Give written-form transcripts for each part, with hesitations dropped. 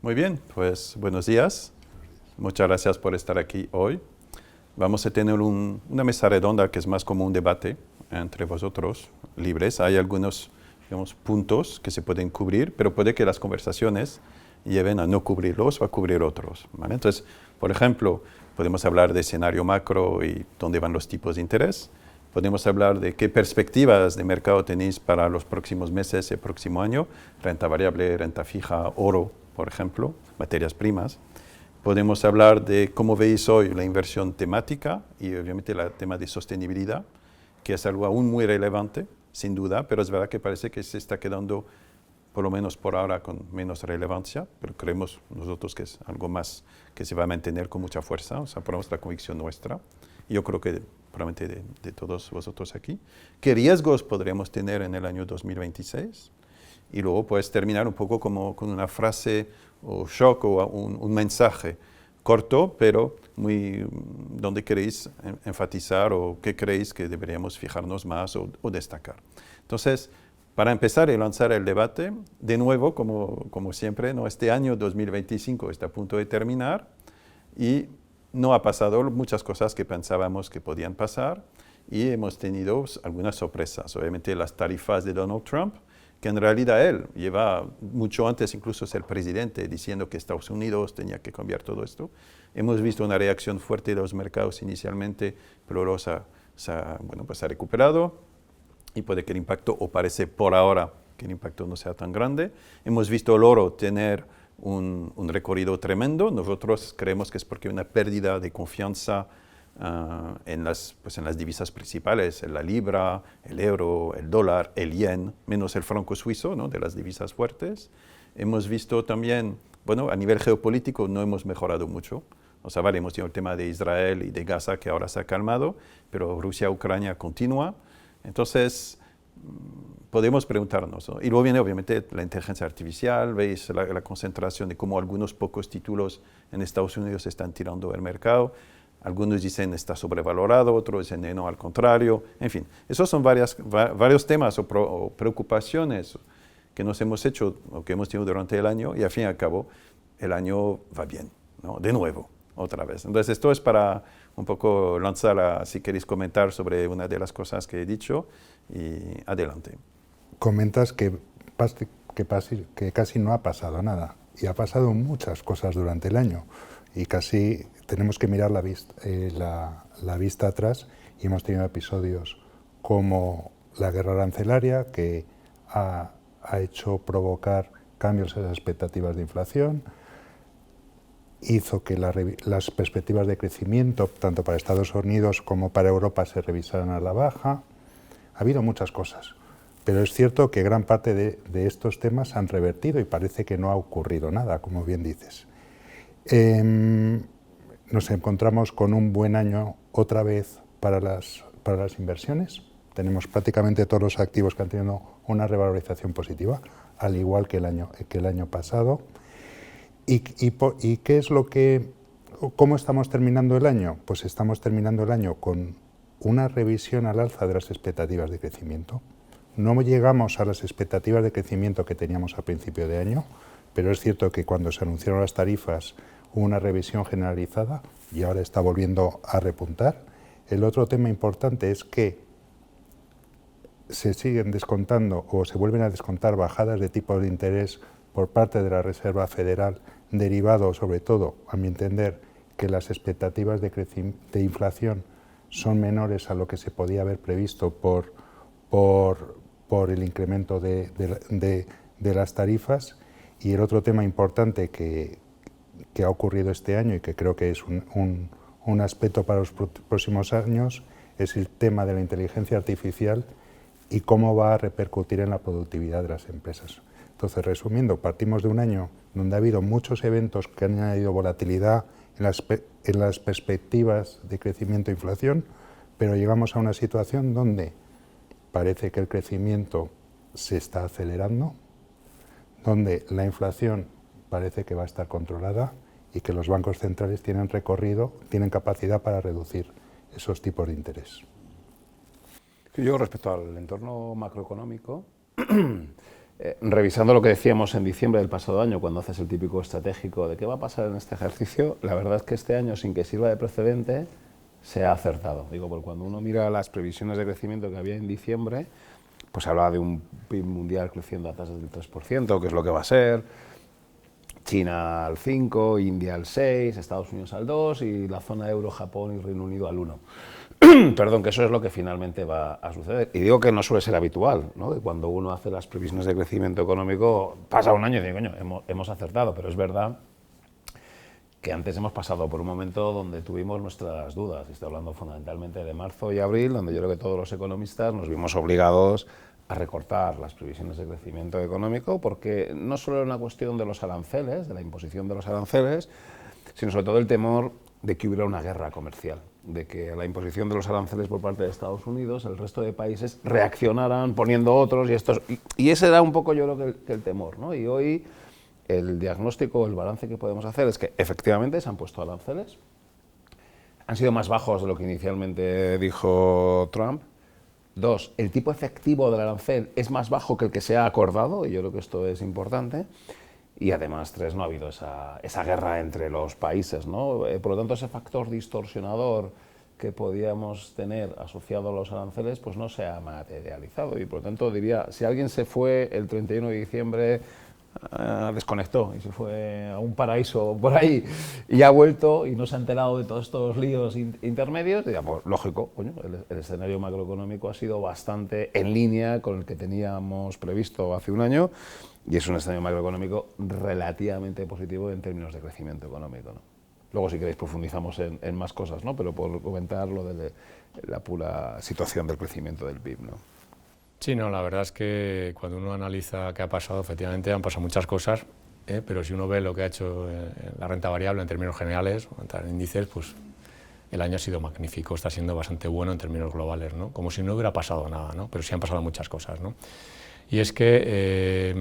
Muy bien, pues buenos días. Muchas gracias por estar aquí hoy. Vamos a tener una mesa redonda que es más como un debate entre vosotros, libres. Hay algunos, digamos, puntos que se pueden cubrir, pero puede que las conversaciones lleven a no cubrirlos o a cubrir otros, ¿vale? Entonces, por ejemplo, podemos hablar de escenario macro y dónde van los tipos de interés. Podemos hablar de qué perspectivas de mercado tenéis para los próximos meses y el próximo año, renta variable, renta fija, oro, por ejemplo, materias primas. Podemos hablar de cómo veis hoy la inversión temática y obviamente el tema de sostenibilidad, que es algo aún muy relevante, sin duda, pero es verdad que parece que se está quedando, por lo menos por ahora, con menos relevancia, pero creemos nosotros que es algo más que se va a mantener con mucha fuerza, o sea, ponemos la convicción nuestra, y yo creo que probablemente de todos vosotros aquí. ¿Qué riesgos podríamos tener en el año 2026? Y luego puedes terminar un poco como con una frase o shock o un mensaje corto, pero muy donde queréis enfatizar o qué creéis que deberíamos fijarnos más o destacar. Entonces, para empezar y lanzar el debate, de nuevo, como siempre, ¿no? Este año 2025 está a punto de terminar y no ha pasado muchas cosas que pensábamos que podían pasar y hemos tenido algunas sorpresas. Obviamente las tarifas de Donald Trump, que en realidad él lleva mucho antes incluso ser presidente diciendo que Estados Unidos tenía que cambiar todo esto. Hemos visto una reacción fuerte de los mercados inicialmente, pero luego se ha recuperado y puede que el impacto, o parece por ahora que el impacto no sea tan grande. Hemos visto el oro tener un recorrido tremendo. Nosotros creemos que es porque hay una pérdida de confianza en las divisas principales, en la libra, el euro, el dólar, el yen, menos el franco suizo, ¿no? De las divisas fuertes. Hemos visto también, bueno, a nivel geopolítico no hemos mejorado mucho. O sea, vale, hemos tenido el tema de Israel y de Gaza que ahora se ha calmado, pero Rusia-Ucrania continúa. Entonces, podemos preguntarnos, ¿no? Y luego viene obviamente la inteligencia artificial, veis la concentración de cómo algunos pocos títulos en Estados Unidos están tirando el mercado. Algunos dicen está sobrevalorado, otros dicen no, al contrario. En fin, esos son varios temas o preocupaciones que nos hemos hecho o que hemos tenido durante el año y al fin y al cabo el año va bien, ¿no? De nuevo, otra vez. Entonces esto es para un poco lanzar, si queréis comentar sobre una de las cosas que he dicho y adelante. Comentas que casi no ha pasado nada y ha pasado muchas cosas durante el año y casi tenemos que mirar la vista atrás y hemos tenido episodios como la guerra arancelaria que ha hecho provocar cambios en las expectativas de inflación, hizo que las perspectivas de crecimiento tanto para Estados Unidos como para Europa se revisaran a la baja. Ha habido muchas cosas, pero es cierto que gran parte de estos temas han revertido y parece que no ha ocurrido nada, como bien dices. Nos encontramos con un buen año otra vez para las inversiones. Tenemos prácticamente todos los activos que han tenido una revalorización positiva, al igual que el año pasado. ¿Y qué es cómo estamos terminando el año? Pues estamos terminando el año con una revisión al alza de las expectativas de crecimiento. No llegamos a las expectativas de crecimiento que teníamos a principio de año, pero es cierto que cuando se anunciaron las tarifas hubo una revisión generalizada y ahora está volviendo a repuntar. El otro tema importante es que se siguen descontando o se vuelven a descontar bajadas de tipos de interés por parte de la Reserva Federal, derivado sobre todo, a mi entender, que las expectativas de inflación son menores a lo que se podía haber previsto por el incremento de las tarifas. Y el otro tema importante que ha ocurrido este año y que creo que es un aspecto para los próximos años es el tema de la inteligencia artificial y cómo va a repercutir en la productividad de las empresas. Entonces, resumiendo, partimos de un año donde ha habido muchos eventos que han añadido volatilidad en las perspectivas de crecimiento e inflación, pero llegamos a una situación donde parece que el crecimiento se está acelerando, donde la inflación parece que va a estar controlada y que los bancos centrales tienen capacidad para reducir esos tipos de interés. Yo respecto al entorno macroeconómico, revisando lo que decíamos en diciembre del pasado año, cuando haces el típico estratégico de qué va a pasar en este ejercicio, la verdad es que este año, sin que sirva de precedente, se ha acertado. Digo, porque cuando uno mira las previsiones de crecimiento que había en diciembre, pues hablaba de un PIB mundial creciendo a tasas del 3%, que es lo que va a ser, China al 5%, India al 6%, Estados Unidos al 2% y la zona euro, Japón y Reino Unido al 1%. Perdón, que eso es lo que finalmente va a suceder. Y digo que no suele ser habitual, ¿no? Que cuando uno hace las previsiones de crecimiento económico, pasa un año y digo, coño, hemos acertado, pero es verdad que antes hemos pasado por un momento donde tuvimos nuestras dudas. Estoy hablando fundamentalmente de marzo y abril, donde yo creo que todos los economistas nos vimos obligados a recortar las previsiones de crecimiento económico, porque no solo era una cuestión de los aranceles, de la imposición de los aranceles, sino sobre todo el temor de que hubiera una guerra comercial, de que a la imposición de los aranceles por parte de Estados Unidos el resto de países reaccionaran poniendo otros y ese era un poco yo creo que el temor, ¿no? Y hoy el diagnóstico, el balance que podemos hacer es que efectivamente se han puesto aranceles, han sido más bajos de lo que inicialmente dijo Trump. 2, el tipo efectivo del arancel es más bajo que el que se ha acordado, y yo creo que esto es importante. Y además, 3, no ha habido esa guerra entre los países, ¿no? Por lo tanto, ese factor distorsionador que podíamos tener asociado a los aranceles, pues no se ha materializado. Y por lo tanto, diría, si alguien se fue el 31 de diciembre, desconectó y se fue a un paraíso por ahí y ha vuelto y no se ha enterado de todos estos líos intermedios, digamos, lógico, coño, el escenario macroeconómico ha sido bastante en línea con el que teníamos previsto hace un año y es un escenario macroeconómico relativamente positivo en términos de crecimiento económico, ¿no? Luego, si queréis, profundizamos en más cosas, ¿no? Pero por comentar lo de la pura situación del crecimiento del PIB, ¿no? Sí, no, la verdad es que cuando uno analiza qué ha pasado, efectivamente han pasado muchas cosas, pero si uno ve lo que ha hecho la renta variable en términos generales, en índices, pues el año ha sido magnífico, está siendo bastante bueno en términos globales, ¿no? Como si no hubiera pasado nada, ¿no? Pero sí han pasado muchas cosas, ¿no? Y es que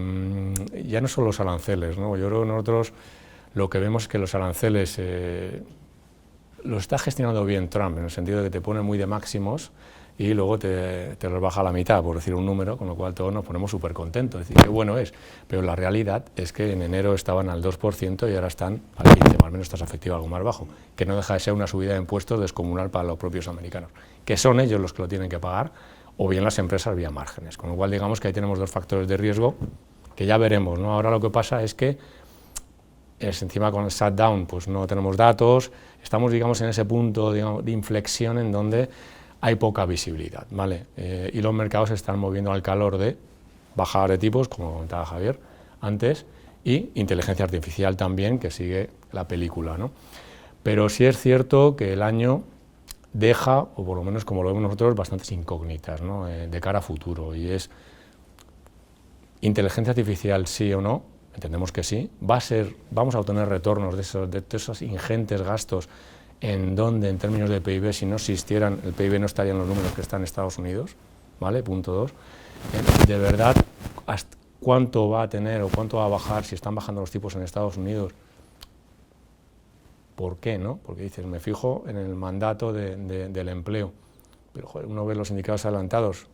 ya no son los aranceles, ¿no? Yo creo que nosotros lo que vemos es que los aranceles lo está gestionando bien Trump, en el sentido de que te pone muy de máximos y luego te los baja a la mitad, por decir un número, con lo cual todos nos ponemos súper contentos, es decir, qué bueno es, pero la realidad es que en enero estaban al 2% y ahora están al 15%, más o menos tasa efectiva algo más bajo, que no deja de ser una subida de impuestos descomunal para los propios americanos, que son ellos los que lo tienen que pagar, o bien las empresas vía márgenes, con lo cual digamos que ahí tenemos dos factores de riesgo, que ya veremos, ¿no? Ahora lo que pasa es que encima con el shutdown pues no tenemos datos, estamos digamos en ese punto digamos, de inflexión en donde hay poca visibilidad, ¿vale? Y los mercados se están moviendo al calor de bajada de tipos, como comentaba Javier antes, y inteligencia artificial también, que sigue la película, ¿no? Pero sí es cierto que el año deja, o por lo menos como lo vemos nosotros, bastantes incógnitas, ¿no? De cara a futuro, y es inteligencia artificial sí o no, entendemos que sí, vamos a obtener retornos de esos ingentes gastos en donde, en términos de PIB, si no existieran, el PIB no estaría en los números que están en Estados Unidos, ¿vale? Punto 2. De verdad, ¿cuánto va a tener o cuánto va a bajar si están bajando los tipos en Estados Unidos? ¿Por qué, no? Porque dices, me fijo en el mandato del empleo, pero joder, uno ve los indicadores adelantados,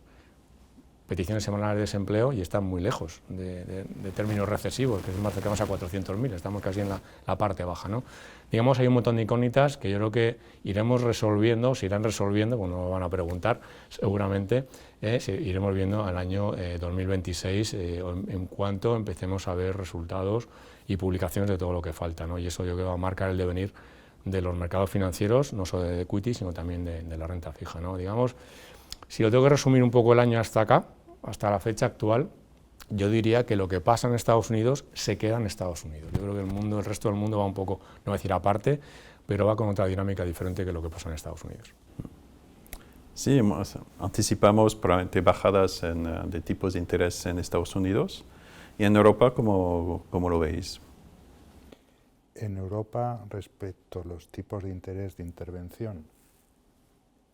peticiones semanales de desempleo y están muy lejos de términos recesivos, que es más cercanos a 400.000, estamos casi en la parte baja, ¿no? Digamos, hay un montón de incógnitas que yo creo que iremos resolviendo, se irán resolviendo, bueno, nos van a preguntar seguramente, iremos viendo al año 2026 en cuanto empecemos a ver resultados y publicaciones de todo lo que falta, ¿no? Y eso yo creo que va a marcar el devenir de los mercados financieros, no solo de equity, sino también de la renta fija, ¿no? Digamos, si lo tengo que resumir un poco el año hasta acá, hasta la fecha actual, yo diría que lo que pasa en Estados Unidos se queda en Estados Unidos. Yo creo que el resto del mundo va un poco, no voy a decir aparte, pero va con otra dinámica diferente que lo que pasa en Estados Unidos. Sí, anticipamos probablemente bajadas de tipos de interés en Estados Unidos. ¿Y en Europa cómo lo veis? En Europa, respecto a los tipos de interés de intervención,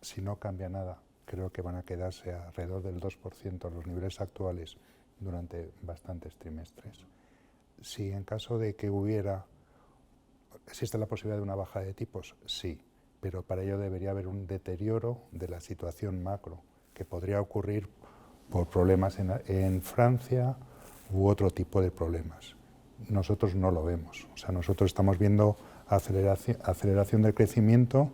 si no cambia nada, creo que van a quedarse alrededor del 2% a los niveles actuales durante bastantes trimestres. Si en caso de que existe la posibilidad de una baja de tipos, sí, pero para ello debería haber un deterioro de la situación macro, que podría ocurrir por problemas en Francia u otro tipo de problemas. Nosotros no lo vemos. O sea, nosotros estamos viendo aceleración del crecimiento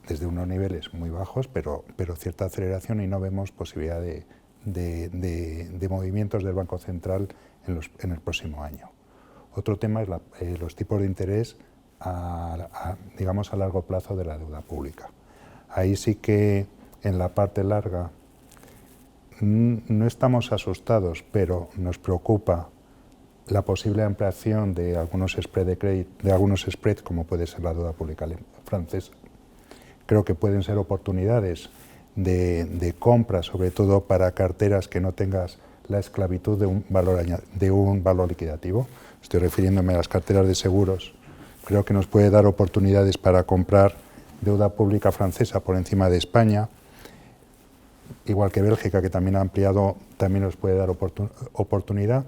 desde unos niveles muy bajos, pero cierta aceleración, y no vemos posibilidad de movimientos del Banco Central en el próximo año. Otro tema es los tipos de interés digamos a largo plazo de la deuda pública. Ahí sí que en la parte larga no estamos asustados, pero nos preocupa la posible ampliación de algunos spreads de crédito, de algunos spreads, como puede ser la deuda pública francesa. Creo que pueden ser oportunidades de compra, sobre todo para carteras que no tengas la esclavitud de un valor liquidativo. Estoy refiriéndome a las carteras de seguros. Creo que nos puede dar oportunidades para comprar deuda pública francesa por encima de España, igual que Bélgica, que también ha ampliado, también nos puede dar oportunidad.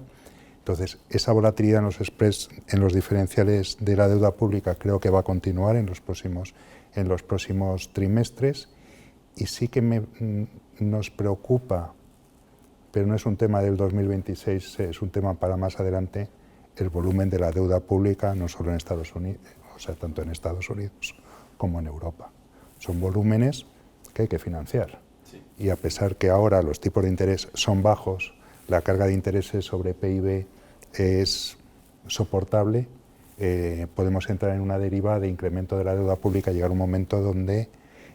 Entonces, esa volatilidad en los spreads, en los diferenciales de la deuda pública, creo que va a continuar en los próximos trimestres, y sí que nos preocupa, pero no es un tema del 2026, es un tema para más adelante, el volumen de la deuda pública, no solo en Estados Unidos, o sea, tanto en Estados Unidos como en Europa. Son volúmenes que hay que financiar. Sí. Y a pesar que ahora los tipos de interés son bajos, la carga de intereses sobre PIB es soportable, podemos entrar en una deriva de incremento de la deuda pública, llegar a un momento donde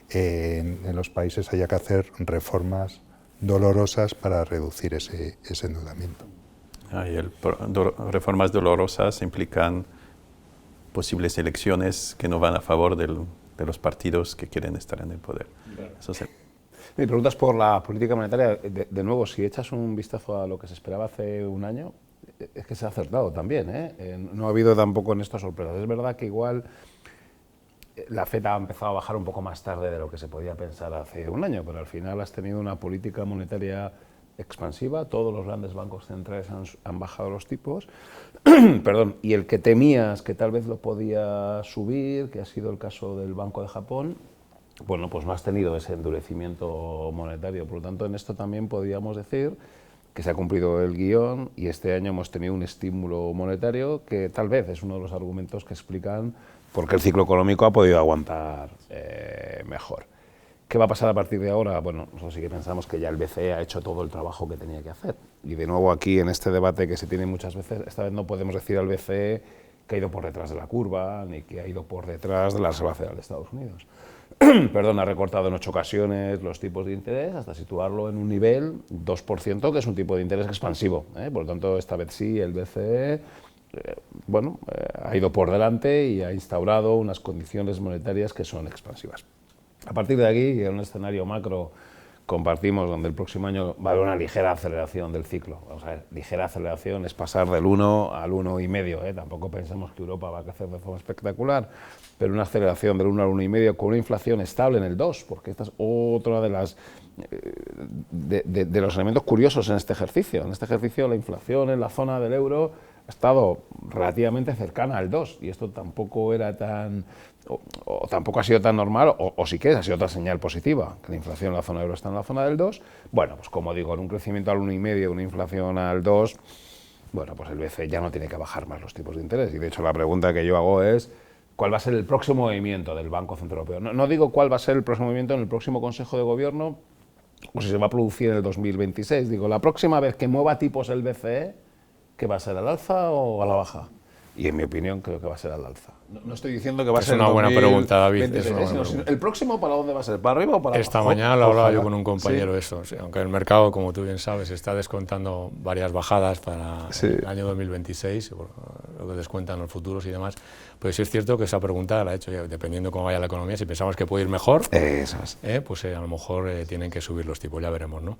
en los países haya que hacer reformas dolorosas para reducir ese endeudamiento. Reformas dolorosas implican posibles elecciones que no van a favor de los partidos que quieren estar en el poder. Claro. Me preguntas por la política monetaria. De nuevo, si echas un vistazo a lo que se esperaba hace un año, es que se ha acertado también, ¿eh? No ha habido tampoco en esto sorpresas. Es verdad que igual la FED ha empezado a bajar un poco más tarde de lo que se podía pensar hace un año, pero al final has tenido una política monetaria expansiva, todos los grandes bancos centrales han bajado los tipos, perdón, y el que temías que tal vez lo podía subir, que ha sido el caso del Banco de Japón, bueno, pues no has tenido ese endurecimiento monetario. Por lo tanto, en esto también podríamos decir que se ha cumplido el guión, y este año hemos tenido un estímulo monetario que tal vez es uno de los argumentos que explican por qué el ciclo económico ha podido aguantar mejor. ¿Qué va a pasar a partir de ahora? Bueno, nosotros sí que pensamos que ya el BCE ha hecho todo el trabajo que tenía que hacer. Y de nuevo aquí, en este debate que se tiene muchas veces, esta vez no podemos decir al BCE que ha ido por detrás de la curva, ni que ha ido por detrás de la Reserva Federal de Estados Unidos. Perdón, ha recortado en 8 ocasiones los tipos de interés hasta situarlo en un nivel 2%, que es un tipo de interés expansivo, ¿eh? Por lo tanto, esta vez sí, el BCE ha ido por delante y ha instaurado unas condiciones monetarias que son expansivas. A partir de aquí, en un escenario macro, compartimos donde el próximo año va a haber una ligera aceleración del ciclo. Vamos a ver, ligera aceleración es pasar del 1 al 1,5, ¿eh? Tampoco pensamos que Europa va a crecer de forma espectacular, pero una aceleración del 1 al 1,5 con una inflación estable en el 2, porque esta es otra de las de los elementos curiosos en este ejercicio. En este ejercicio la inflación en la zona del euro ha estado relativamente cercana al 2, y esto tampoco era tan, o tampoco ha sido tan normal, o sí que ha sido otra señal positiva, que la inflación en la zona euro está en la zona del 2. Bueno, pues como digo, en un crecimiento al 1,5, una inflación al 2, bueno, pues el BCE ya no tiene que bajar más los tipos de interés, y de hecho la pregunta que yo hago es ¿cuál va a ser el próximo movimiento del Banco Central Europeo? No digo cuál va a ser el próximo movimiento en el próximo Consejo de Gobierno, o si se va a producir en el 2026, digo, la próxima vez que mueva tipos el BCE, ¿qué va a ser, al alza o a la baja? Y en mi opinión creo que va a ser al alza. No estoy diciendo que va a ser una buena pregunta, David. Es una buena pregunta. ¿El próximo para dónde va a ser? ¿Para arriba o para abajo? Esta mañana lo hablaba yo con un compañero, eso. O sea, aunque el mercado, como tú bien sabes, está descontando varias bajadas para el año 2026, lo que descuentan los futuros y demás, pues sí es cierto que esa pregunta la he hecho ya, dependiendo cómo vaya la economía. Si pensamos que puede ir mejor, pues a lo mejor tienen que subir los tipos, ya veremos, ¿no?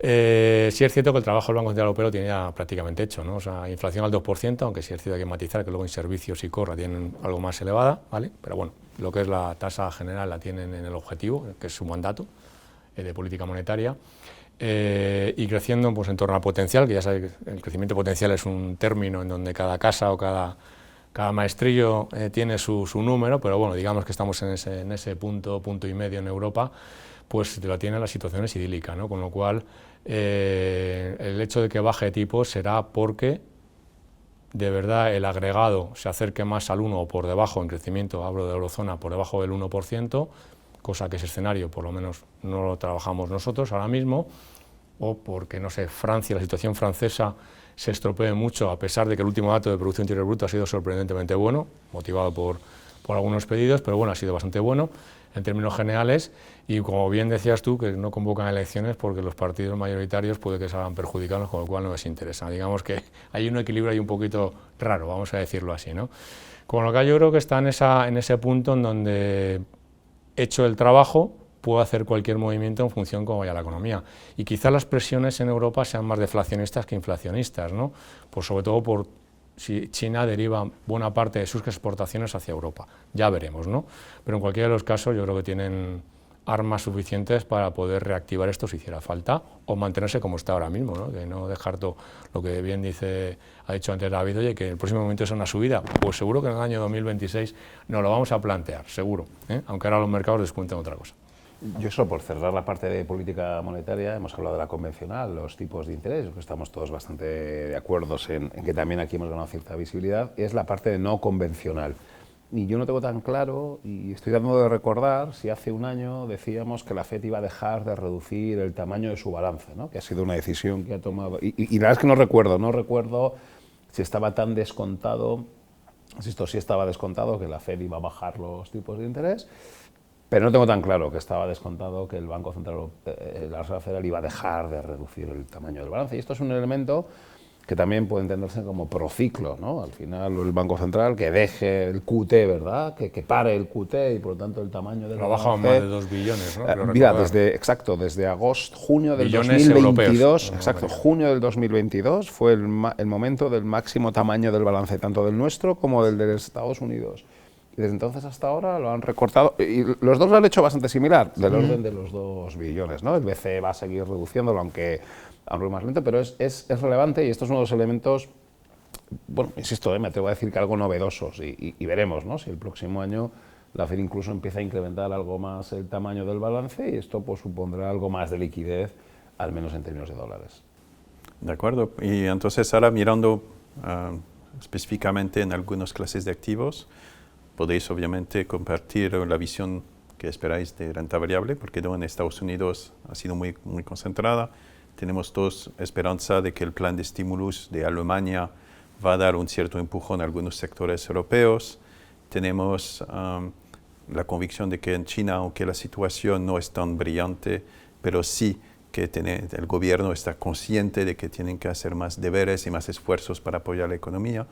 Sí es cierto que el trabajo del Banco Central Europeo lo tiene ya prácticamente hecho, ¿no? O sea, inflación al 2%, aunque sí es cierto que hay que matizar que luego en servicios y corra tienen algo más elevada, ¿vale? Pero bueno, lo que es la tasa general la tienen en el objetivo, que es su mandato de política monetaria, y creciendo pues en torno al potencial, que ya sabéis que el crecimiento potencial es un término en donde cada casa o cada maestrillo tiene su número, pero bueno, digamos que estamos en ese punto y medio en Europa. pues la tiene la situación es idílica, ¿no? Con lo cual el hecho de que baje de tipos será porque de verdad el agregado se acerque más al 1 o por debajo en crecimiento, hablo de eurozona, por debajo del 1%, cosa que ese escenario por lo menos no lo trabajamos nosotros ahora mismo, o porque, no sé, Francia, la situación francesa se estropee mucho, a pesar de que el último dato de Producción Interior Bruta ha sido sorprendentemente bueno, motivado por algunos pedidos, pero bueno, ha sido bastante bueno en términos generales, y como bien decías tú, que no convocan elecciones porque los partidos mayoritarios puede que salgan perjudicados, con lo cual no les interesa. Digamos que hay un equilibrio ahí un poquito raro, vamos a decirlo así, ¿no? Con lo que yo creo que está en ese punto en donde, hecho el trabajo, puedo hacer cualquier movimiento en función de cómo vaya la economía. Y quizás las presiones en Europa sean más deflacionistas que inflacionistas, ¿no? Pues sobre todo por si China deriva buena parte de sus exportaciones hacia Europa. Ya veremos, ¿no? Pero en cualquiera de los casos yo creo que tienen armas suficientes para poder reactivar esto si hiciera falta, o mantenerse como está ahora mismo, ¿no? Que no dejar todo lo que bien ha dicho antes David, oye, que el próximo momento es una subida. Pues seguro que en el año 2026 nos lo vamos a plantear, seguro, ¿eh? Aunque ahora los mercados descuenten otra cosa. Yo solo por cerrar la parte de política monetaria, hemos hablado de la convencional, los tipos de interés, que estamos todos bastante de acuerdo en que también aquí hemos ganado cierta visibilidad, es la parte de no convencional. Y yo no tengo tan claro, y estoy tratando de recordar, si hace un año decíamos que la FED iba a dejar de reducir el tamaño de su balance, ¿no? Que ha sido una decisión que ha tomado. Y la verdad es que no recuerdo si estaba tan descontado, si esto sí estaba descontado, que la FED iba a bajar los tipos de interés. Pero no tengo tan claro que estaba descontado que el Banco Central, la Reserva Federal, iba a dejar de reducir el tamaño del balance. Y esto es un elemento que también puede entenderse como prociclo, ¿no? Al final, el Banco Central que deje el QT, ¿verdad? Que pare el QT y, por lo tanto, el tamaño del balance... Lo ha bajado más de 2 billones, ¿no? Mira, desde junio del billones 2022, europeos. Junio del 2022 fue el momento del máximo tamaño del balance, tanto del nuestro como del de los Estados Unidos. Y desde entonces hasta ahora lo han recortado, y los dos lo han hecho bastante similar, del orden de los 2 billones, ¿no? El BCE va a seguir reduciéndolo, aunque a un ritmo más lento, pero es relevante, y esto es uno de los elementos, bueno, insisto, me atrevo a decir que algo novedosos, y veremos, ¿no? Si el próximo año la FED incluso empieza a incrementar algo más el tamaño del balance, y esto pues supondrá algo más de liquidez, al menos en términos de dólares. De acuerdo, y entonces ahora mirando específicamente en algunas clases de activos, podéis obviamente compartir la visión que esperáis de renta variable, porque en Estados Unidos ha sido muy concentrada. Tenemos todos esperanza de que el plan de estímulos de Alemania va a dar un cierto empujón a algunos sectores europeos. Tenemos la convicción de que en China, aunque la situación no es tan brillante, pero sí que el gobierno está consciente de que tienen que hacer más deberes y más esfuerzos para apoyar la economía.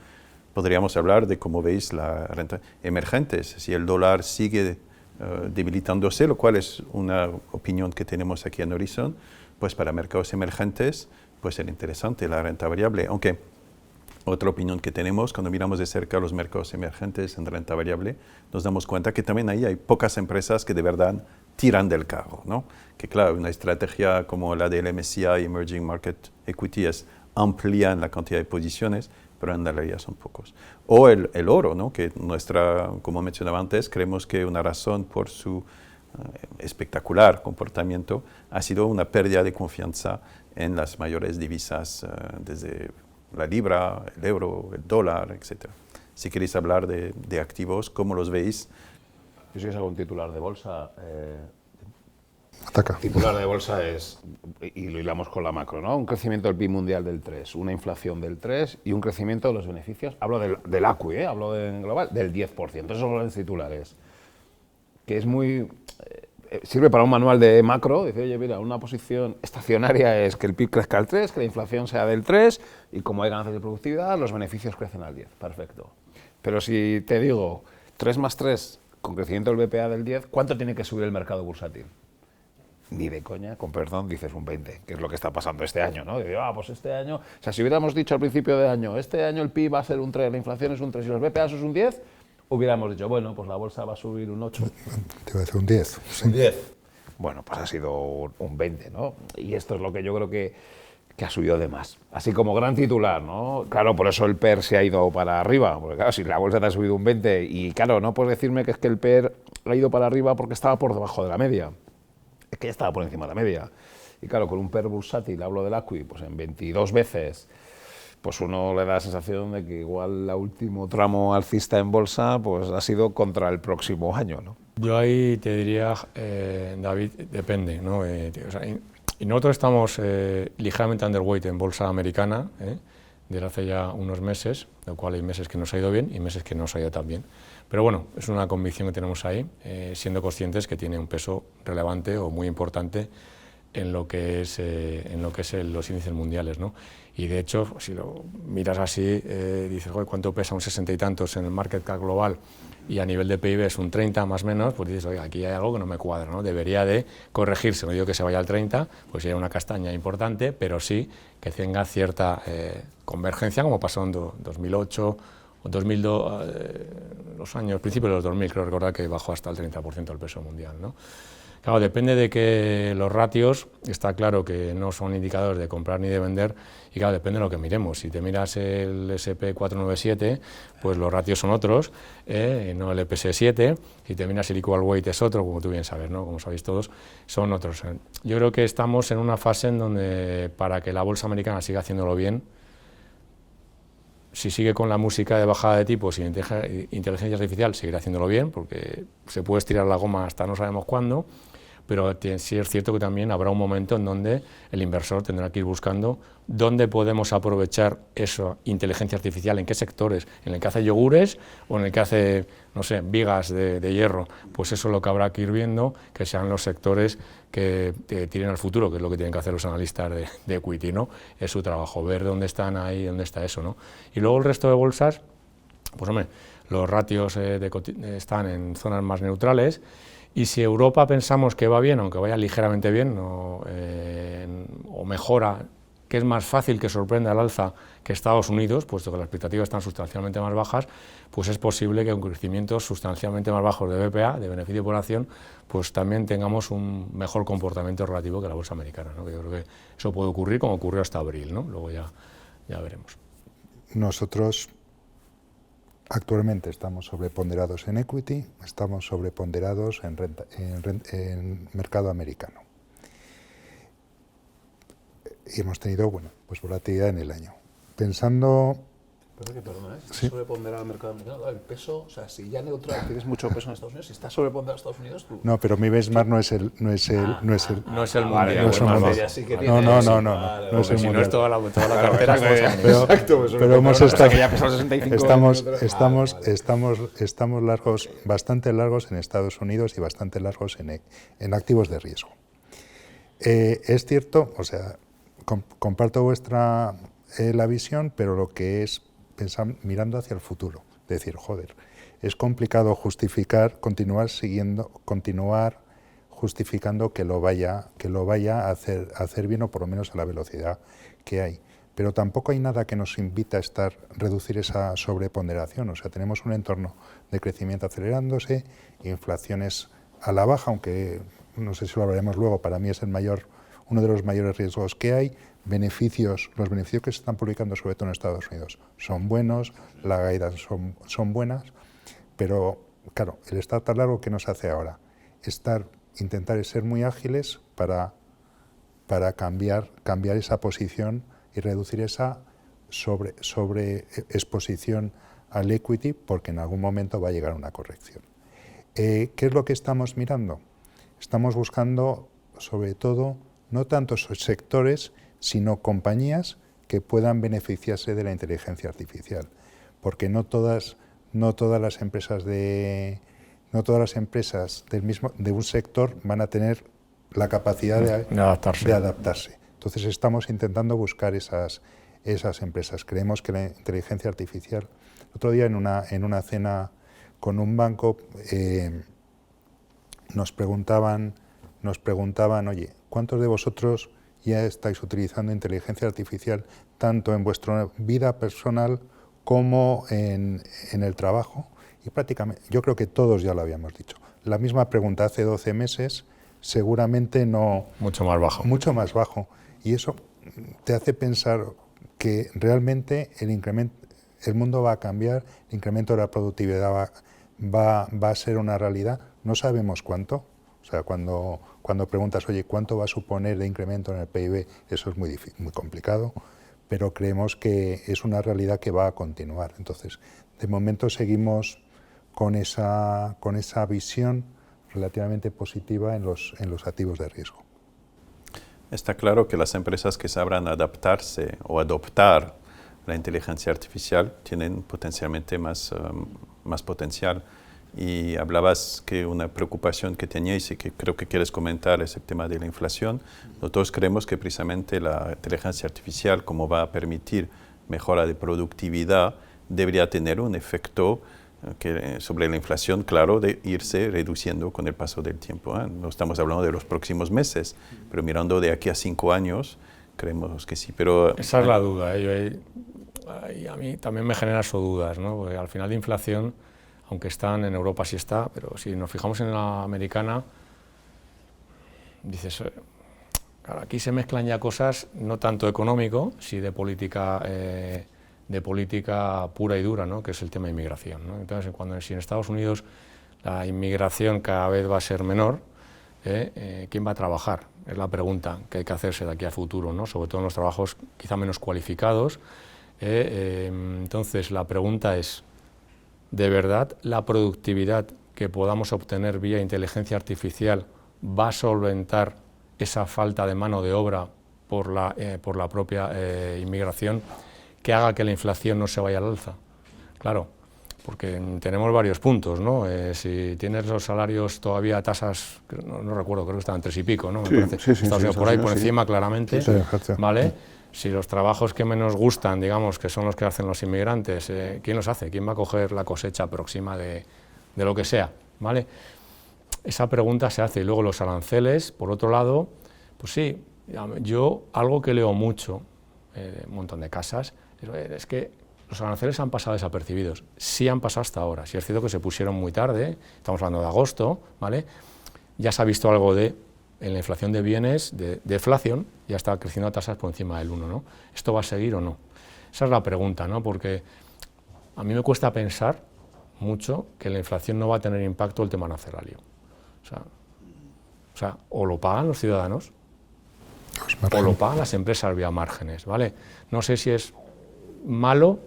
Podríamos hablar de, como veis, la renta emergentes. Si el dólar sigue debilitándose, lo cual es una opinión que tenemos aquí en Horizon, pues para mercados emergentes puede ser interesante la renta variable. Aunque otra opinión que tenemos, cuando miramos de cerca los mercados emergentes en renta variable, nos damos cuenta que también ahí hay pocas empresas que de verdad tiran del carro, ¿no? Que claro, una estrategia como la del MSCI Emerging Market Equity es amplia en la cantidad de posiciones, pero en realidad son pocos. O el oro, ¿no? Que como mencionaba antes, creemos que una razón por su espectacular comportamiento ha sido una pérdida de confianza en las mayores divisas, desde la libra, el euro, el dólar, etc. Si queréis hablar de activos, ¿cómo los veis? Yo sí que hago un titular de bolsa. Ataca. Titular de bolsa es, y lo hilamos con la macro, ¿no? Un crecimiento del PIB mundial del 3, una inflación del 3 y un crecimiento de los beneficios, hablo del ACUI, hablo en global, del 10%. Esos son los titulares. Que es muy... sirve para un manual de macro, dice, oye, mira, una posición estacionaria es que el PIB crezca al 3, que la inflación sea del 3, y como hay ganancias de productividad, los beneficios crecen al 10. Perfecto. Pero si te digo 3 más 3 con crecimiento del BPA del 10, ¿cuánto tiene que subir el mercado bursátil? Ni de coña, con perdón, dices un 20, que es lo que está pasando este año, ¿no? Y digo, pues este año, o sea, si hubiéramos dicho al principio de año, este año el PIB va a ser un 3, la inflación es un 3 y los BPA es un 10, hubiéramos dicho, bueno, pues la bolsa va a subir un 8. Te voy a decir un 10. Sí. Un 10. Bueno, pues ha sido un 20, ¿no? Y esto es lo que yo creo que ha subido de más. Así como gran titular, ¿no? Claro, por eso el PER se ha ido para arriba, porque claro, si la bolsa te ha subido un 20, y claro, no puedes decirme que es que el PER ha ido para arriba porque estaba por debajo de la media. es que ya estaba por encima de la media. Y claro, con un PER bursátil, hablo del ACWI, pues en 22 veces, pues uno le da la sensación de que igual el último tramo alcista en bolsa pues ha sido contra el próximo año, ¿no? Yo ahí te diría, David, depende, ¿no? O sea, y nosotros estamos ligeramente underweight en bolsa americana, desde hace ya unos meses, lo cual hay meses que nos ha ido bien y meses que no nos ha ido tan bien. Pero bueno, es una convicción que tenemos ahí, siendo conscientes que tiene un peso relevante o muy importante en lo que es, los índices mundiales, ¿no? Y de hecho, si lo miras así, dices, ¿cuánto pesa un 60 y tantos en el market cap global? Y a nivel de PIB es un 30 más o menos, pues dices, oiga, aquí hay algo que no me cuadra, ¿no? Debería de corregirse, no digo que se vaya al 30, pues sería una castaña importante, pero sí que tenga cierta convergencia, como pasó en 2008 o 2002, los años, principios de los 2000, creo recordar que bajó hasta el 30% el peso mundial, ¿no? Claro, depende de que los ratios, está claro que no son indicadores de comprar ni de vender, y claro, depende de lo que miremos. Si te miras el S&P 497, pues los ratios son otros, no el EPS 7, si te miras el Equal Weight es otro, como tú bien sabes, ¿no? Como sabéis todos, son otros. Yo creo que estamos en una fase en donde, para que la bolsa americana siga haciéndolo bien, si sigue con la música de bajada de tipos y inteligencia artificial, seguirá haciéndolo bien, porque se puede estirar la goma hasta no sabemos cuándo, pero sí es cierto que también habrá un momento en donde el inversor tendrá que ir buscando dónde podemos aprovechar esa inteligencia artificial, en qué sectores, en el que hace yogures o en el que hace, no sé, vigas de hierro. Pues eso es lo que habrá que ir viendo, que sean los sectores que tiren al futuro, que es lo que tienen que hacer los analistas de equity, ¿no? Es su trabajo, ver dónde están ahí, dónde está eso, ¿no? Y luego el resto de bolsas, pues hombre, los ratios están en zonas más neutrales. Y si Europa pensamos que va bien, aunque vaya ligeramente bien, o mejora, que es más fácil que sorprenda al alza que Estados Unidos, puesto que las expectativas están sustancialmente más bajas, pues es posible que con crecimientos sustancialmente más bajos de BPA, de beneficio por acción, pues también tengamos un mejor comportamiento relativo que la bolsa americana, ¿no? Yo creo que eso puede ocurrir como ocurrió hasta abril, ¿no? Luego ya veremos. Nosotros actualmente estamos sobreponderados en equity, estamos sobreponderados en mercado americano. Y hemos tenido, bueno, pues volatilidad en el año. Pensando... Perdona, ¿está ¿sí? sobreponderado el mercado americano? El peso, o sea, si ya neutral tienes mucho peso en Estados Unidos, si está sobreponderado en Estados Unidos, tú... No, pero mi benchmark no es el No es el mundial. no es el mundial. Ya sí que No, tiene, no, sí. no, no, Vale, no es el Si no mundial. es toda la cartera, Pero hemos estado, ya pesa 65 estamos largos, bastante largos en Estados Unidos y bastante largos en activos de riesgo. Es cierto, o sea, comparto vuestra la visión, pero lo que es pensar mirando hacia el futuro, decir, joder, es complicado continuar justificando que lo vaya a hacer bien, o por lo menos a la velocidad que hay. Pero tampoco hay nada que nos invita a reducir esa sobreponderación. O sea, tenemos un entorno de crecimiento acelerándose, inflaciones a la baja, aunque no sé si lo hablaremos luego, para mí es uno de los mayores riesgos que hay. Los beneficios que se están publicando, sobre todo en Estados Unidos, son buenos, las guidas son buenas, pero claro, el estar tan largo, ¿qué nos hace ahora? Intentar ser muy ágiles para cambiar esa posición y reducir esa sobre exposición al equity, porque en algún momento va a llegar una corrección. ¿Qué es lo que estamos mirando? Estamos buscando, sobre todo, no tantos sectores, sino compañías que puedan beneficiarse de la inteligencia artificial, porque no todas las empresas de un sector van a tener la capacidad de adaptarse. Entonces estamos intentando buscar esas empresas. Creemos que la inteligencia artificial... El otro día en una cena con un banco nos preguntaban, oye, ¿cuántos de vosotros ya estáis utilizando inteligencia artificial tanto en vuestra vida personal como en el trabajo? Y prácticamente, yo creo que todos ya lo habíamos dicho. La misma pregunta hace 12 meses, seguramente no... Mucho más bajo. Mucho más bajo. Y eso te hace pensar que realmente el mundo va a cambiar, el incremento de la productividad va a ser una realidad. No sabemos cuánto. O sea, cuando preguntas, oye, ¿cuánto va a suponer de incremento en el PIB? Eso es muy complicado, pero creemos que es una realidad que va a continuar. Entonces, de momento seguimos con esa visión relativamente positiva en los activos de riesgo. Está claro que las empresas que sabrán adaptarse o adoptar la inteligencia artificial tienen potencialmente más potencial. Y hablabas que una preocupación que teníais y que creo que quieres comentar es el tema de la inflación. Nosotros creemos que precisamente la inteligencia artificial, como va a permitir mejora de productividad, debería tener un efecto sobre la inflación, claro, de irse reduciendo con el paso del tiempo. No estamos hablando de los próximos meses, pero mirando de aquí a 5 años, creemos que sí. Pero esa es la duda. Y a mí también me genera eso dudas, ¿no? Porque al final de inflación, aunque están en Europa sí está, pero si nos fijamos en la americana, dices, claro, aquí se mezclan ya cosas no tanto económico, sí de política pura y dura, ¿no? Que es el tema de inmigración, ¿no? Entonces, si en Estados Unidos la inmigración cada vez va a ser menor, ¿quién va a trabajar? Es la pregunta que hay que hacerse de aquí a futuro, ¿no? Sobre todo en los trabajos quizá menos cualificados. Entonces, la pregunta es, ¿de verdad la productividad que podamos obtener vía inteligencia artificial va a solventar esa falta de mano de obra por la propia inmigración que haga que la inflación no se vaya al alza? Claro, porque tenemos varios puntos, ¿no? Si tienes los salarios todavía a tasas, no recuerdo, creo que estaban 3 y pico, ¿no? Me parece. Estados Unidos por ahí, por encima, claramente, ¿vale? Si los trabajos que menos gustan, digamos, que son los que hacen los inmigrantes, ¿quién los hace? ¿Quién va a coger la cosecha próxima de lo que sea? ¿Vale? Esa pregunta se hace. Y luego los aranceles, por otro lado, pues sí, yo algo que leo mucho, un montón de casas, es que los aranceles han pasado desapercibidos. Sí han pasado hasta ahora. Sí es cierto que se pusieron muy tarde, estamos hablando de agosto, ¿vale? Ya se ha visto algo en la inflación de bienes, de deflación, ya está creciendo a tasas por encima del 1, ¿no? ¿Esto va a seguir o no? Esa es la pregunta, ¿no? Porque a mí me cuesta pensar mucho que la inflación no va a tener impacto el tema arancelario. O sea, o lo pagan los ciudadanos o lo pagan las empresas vía márgenes, ¿vale? No sé si es malo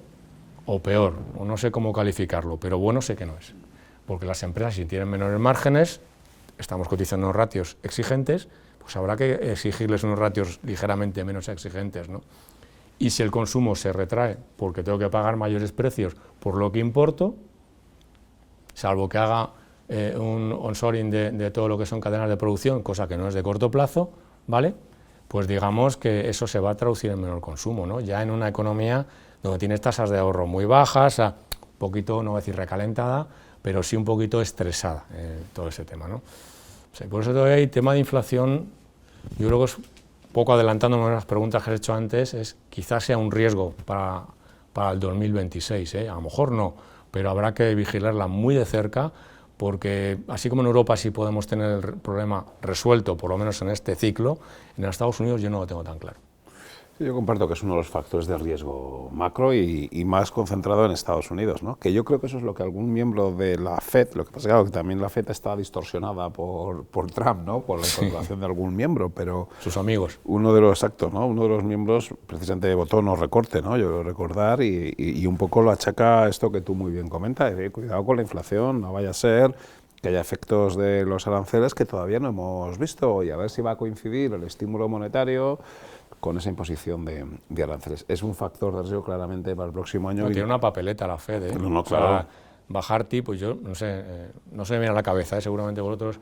o peor, o no sé cómo calificarlo, pero bueno sé que no es. Porque las empresas, si tienen menores márgenes, estamos cotizando unos ratios exigentes, pues habrá que exigirles unos ratios ligeramente menos exigentes, ¿no? Y si el consumo se retrae porque tengo que pagar mayores precios por lo que importo, salvo que haga un onshoring de todo lo que son cadenas de producción, cosa que no es de corto plazo, ¿vale? Pues digamos que eso se va a traducir en menor consumo, ¿no? Ya en una economía donde tienes tasas de ahorro muy bajas, un poquito, no voy a decir recalentada, pero sí un poquito estresada todo ese tema, ¿no? O sea, por eso todavía hay tema de inflación, yo creo que es, poco adelantándome a las preguntas que has hecho antes, es quizás sea un riesgo para el 2026, a lo mejor no, pero habrá que vigilarla muy de cerca, porque así como en Europa sí podemos tener el problema resuelto, por lo menos en este ciclo, en Estados Unidos yo no lo tengo tan claro. Yo comparto que es uno de los factores de riesgo macro y más concentrado en Estados Unidos, ¿no? Que yo creo que eso es lo que algún miembro de la FED, lo que pasa es que también la FED está distorsionada por Trump, ¿no? Por la incorporación de algún miembro, pero... Sus amigos. Uno de los actos, ¿no? Uno de los miembros precisamente votó no recorte, ¿no? Yo quiero recordar y un poco lo achaca esto que tú muy bien comentas, cuidado con la inflación, no vaya a ser que haya efectos de los aranceles que todavía no hemos visto y a ver si va a coincidir el estímulo monetario con esa imposición de aranceles. Es un factor de riesgo claramente para el próximo año. No, tiene una papeleta la FED, ¿eh? No, claro. O sea, bajar tipos, yo no sé, no se me viene a la cabeza, seguramente vosotros,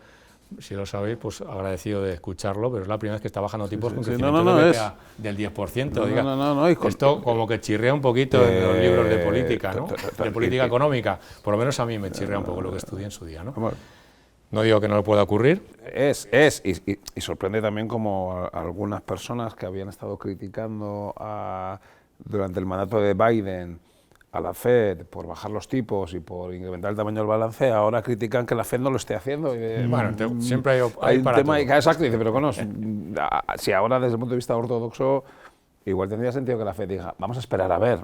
si lo sabéis, pues agradecido de escucharlo, pero es la primera vez que está bajando tipos con crecimiento de BPA del 10%. Esto como que chirrea un poquito en los libros de política, ¿no? De política económica. Por lo menos a mí me chirrea un poco lo que estudié en su día, ¿no? No digo que no le pueda ocurrir. Y sorprende también como algunas personas que habían estado criticando durante el mandato de Biden a la FED por bajar los tipos y por incrementar el tamaño del balance, ahora critican que la FED no lo esté haciendo. Bueno, siempre hay un para tema todo. exacto, dice, pero bueno, si ahora desde el punto de vista ortodoxo, igual tendría sentido que la FED diga, vamos a esperar a ver,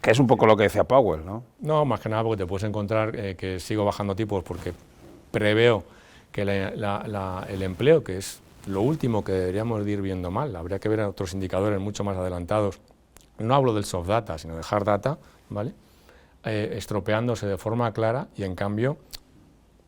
que es un poco lo que decía Powell, ¿no? No, más que nada porque te puedes encontrar que sigo bajando tipos porque preveo que el empleo, que es lo último que deberíamos de ir viendo mal, habría que ver otros indicadores mucho más adelantados, no hablo del soft data, sino de hard data, ¿vale? Estropeándose de forma clara y en cambio,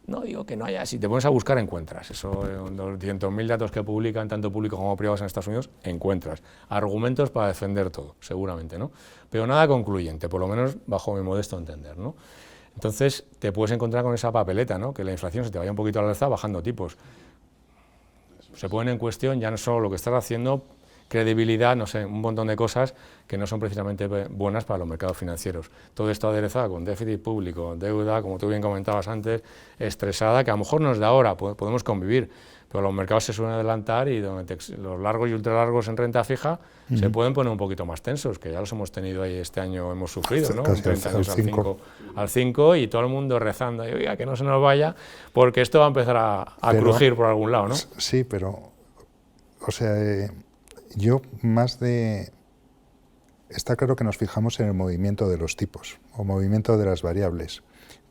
no digo que no haya, si te pones a buscar encuentras, eso, los 200.000 datos que publican tanto públicos como privados en Estados Unidos, encuentras argumentos para defender todo, seguramente, ¿no? Pero nada concluyente, por lo menos bajo mi modesto entender, ¿no? Entonces te puedes encontrar con esa papeleta, ¿no? Que la inflación se te vaya un poquito al alza bajando tipos. Se ponen en cuestión ya no solo lo que estás haciendo, credibilidad, no sé, un montón de cosas que no son precisamente buenas para los mercados financieros. Todo esto aderezado con déficit público, deuda, como tú bien comentabas antes, estresada, que a lo mejor no es de ahora, podemos convivir, pero los mercados se suelen adelantar y donde los largos y ultralargos en renta fija se pueden poner un poquito más tensos, que ya los hemos tenido ahí este año, hemos sufrido, ¿no? 30 años al 5 y todo el mundo rezando, y, oiga, que no se nos vaya, porque esto va a empezar a crujir por algún lado, ¿no? Sí, pero, o sea, yo más de... Está claro que nos fijamos en el movimiento de los tipos o movimiento de las variables,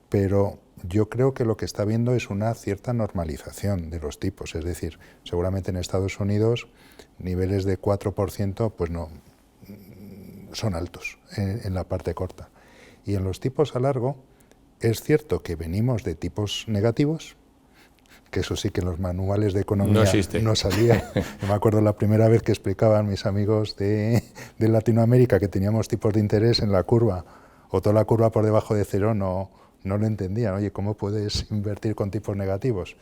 pero yo creo que lo que está viendo es una cierta normalización de los tipos, es decir, seguramente en Estados Unidos niveles de 4% pues no son altos en la parte corta. Y en los tipos a largo es cierto que venimos de tipos negativos, que eso sí que en los manuales de economía no salía. Yo me acuerdo la primera vez que explicaban mis amigos de Latinoamérica que teníamos tipos de interés en la curva, o toda la curva por debajo de cero, no lo entendían. Oye, ¿cómo puedes invertir con tipos negativos?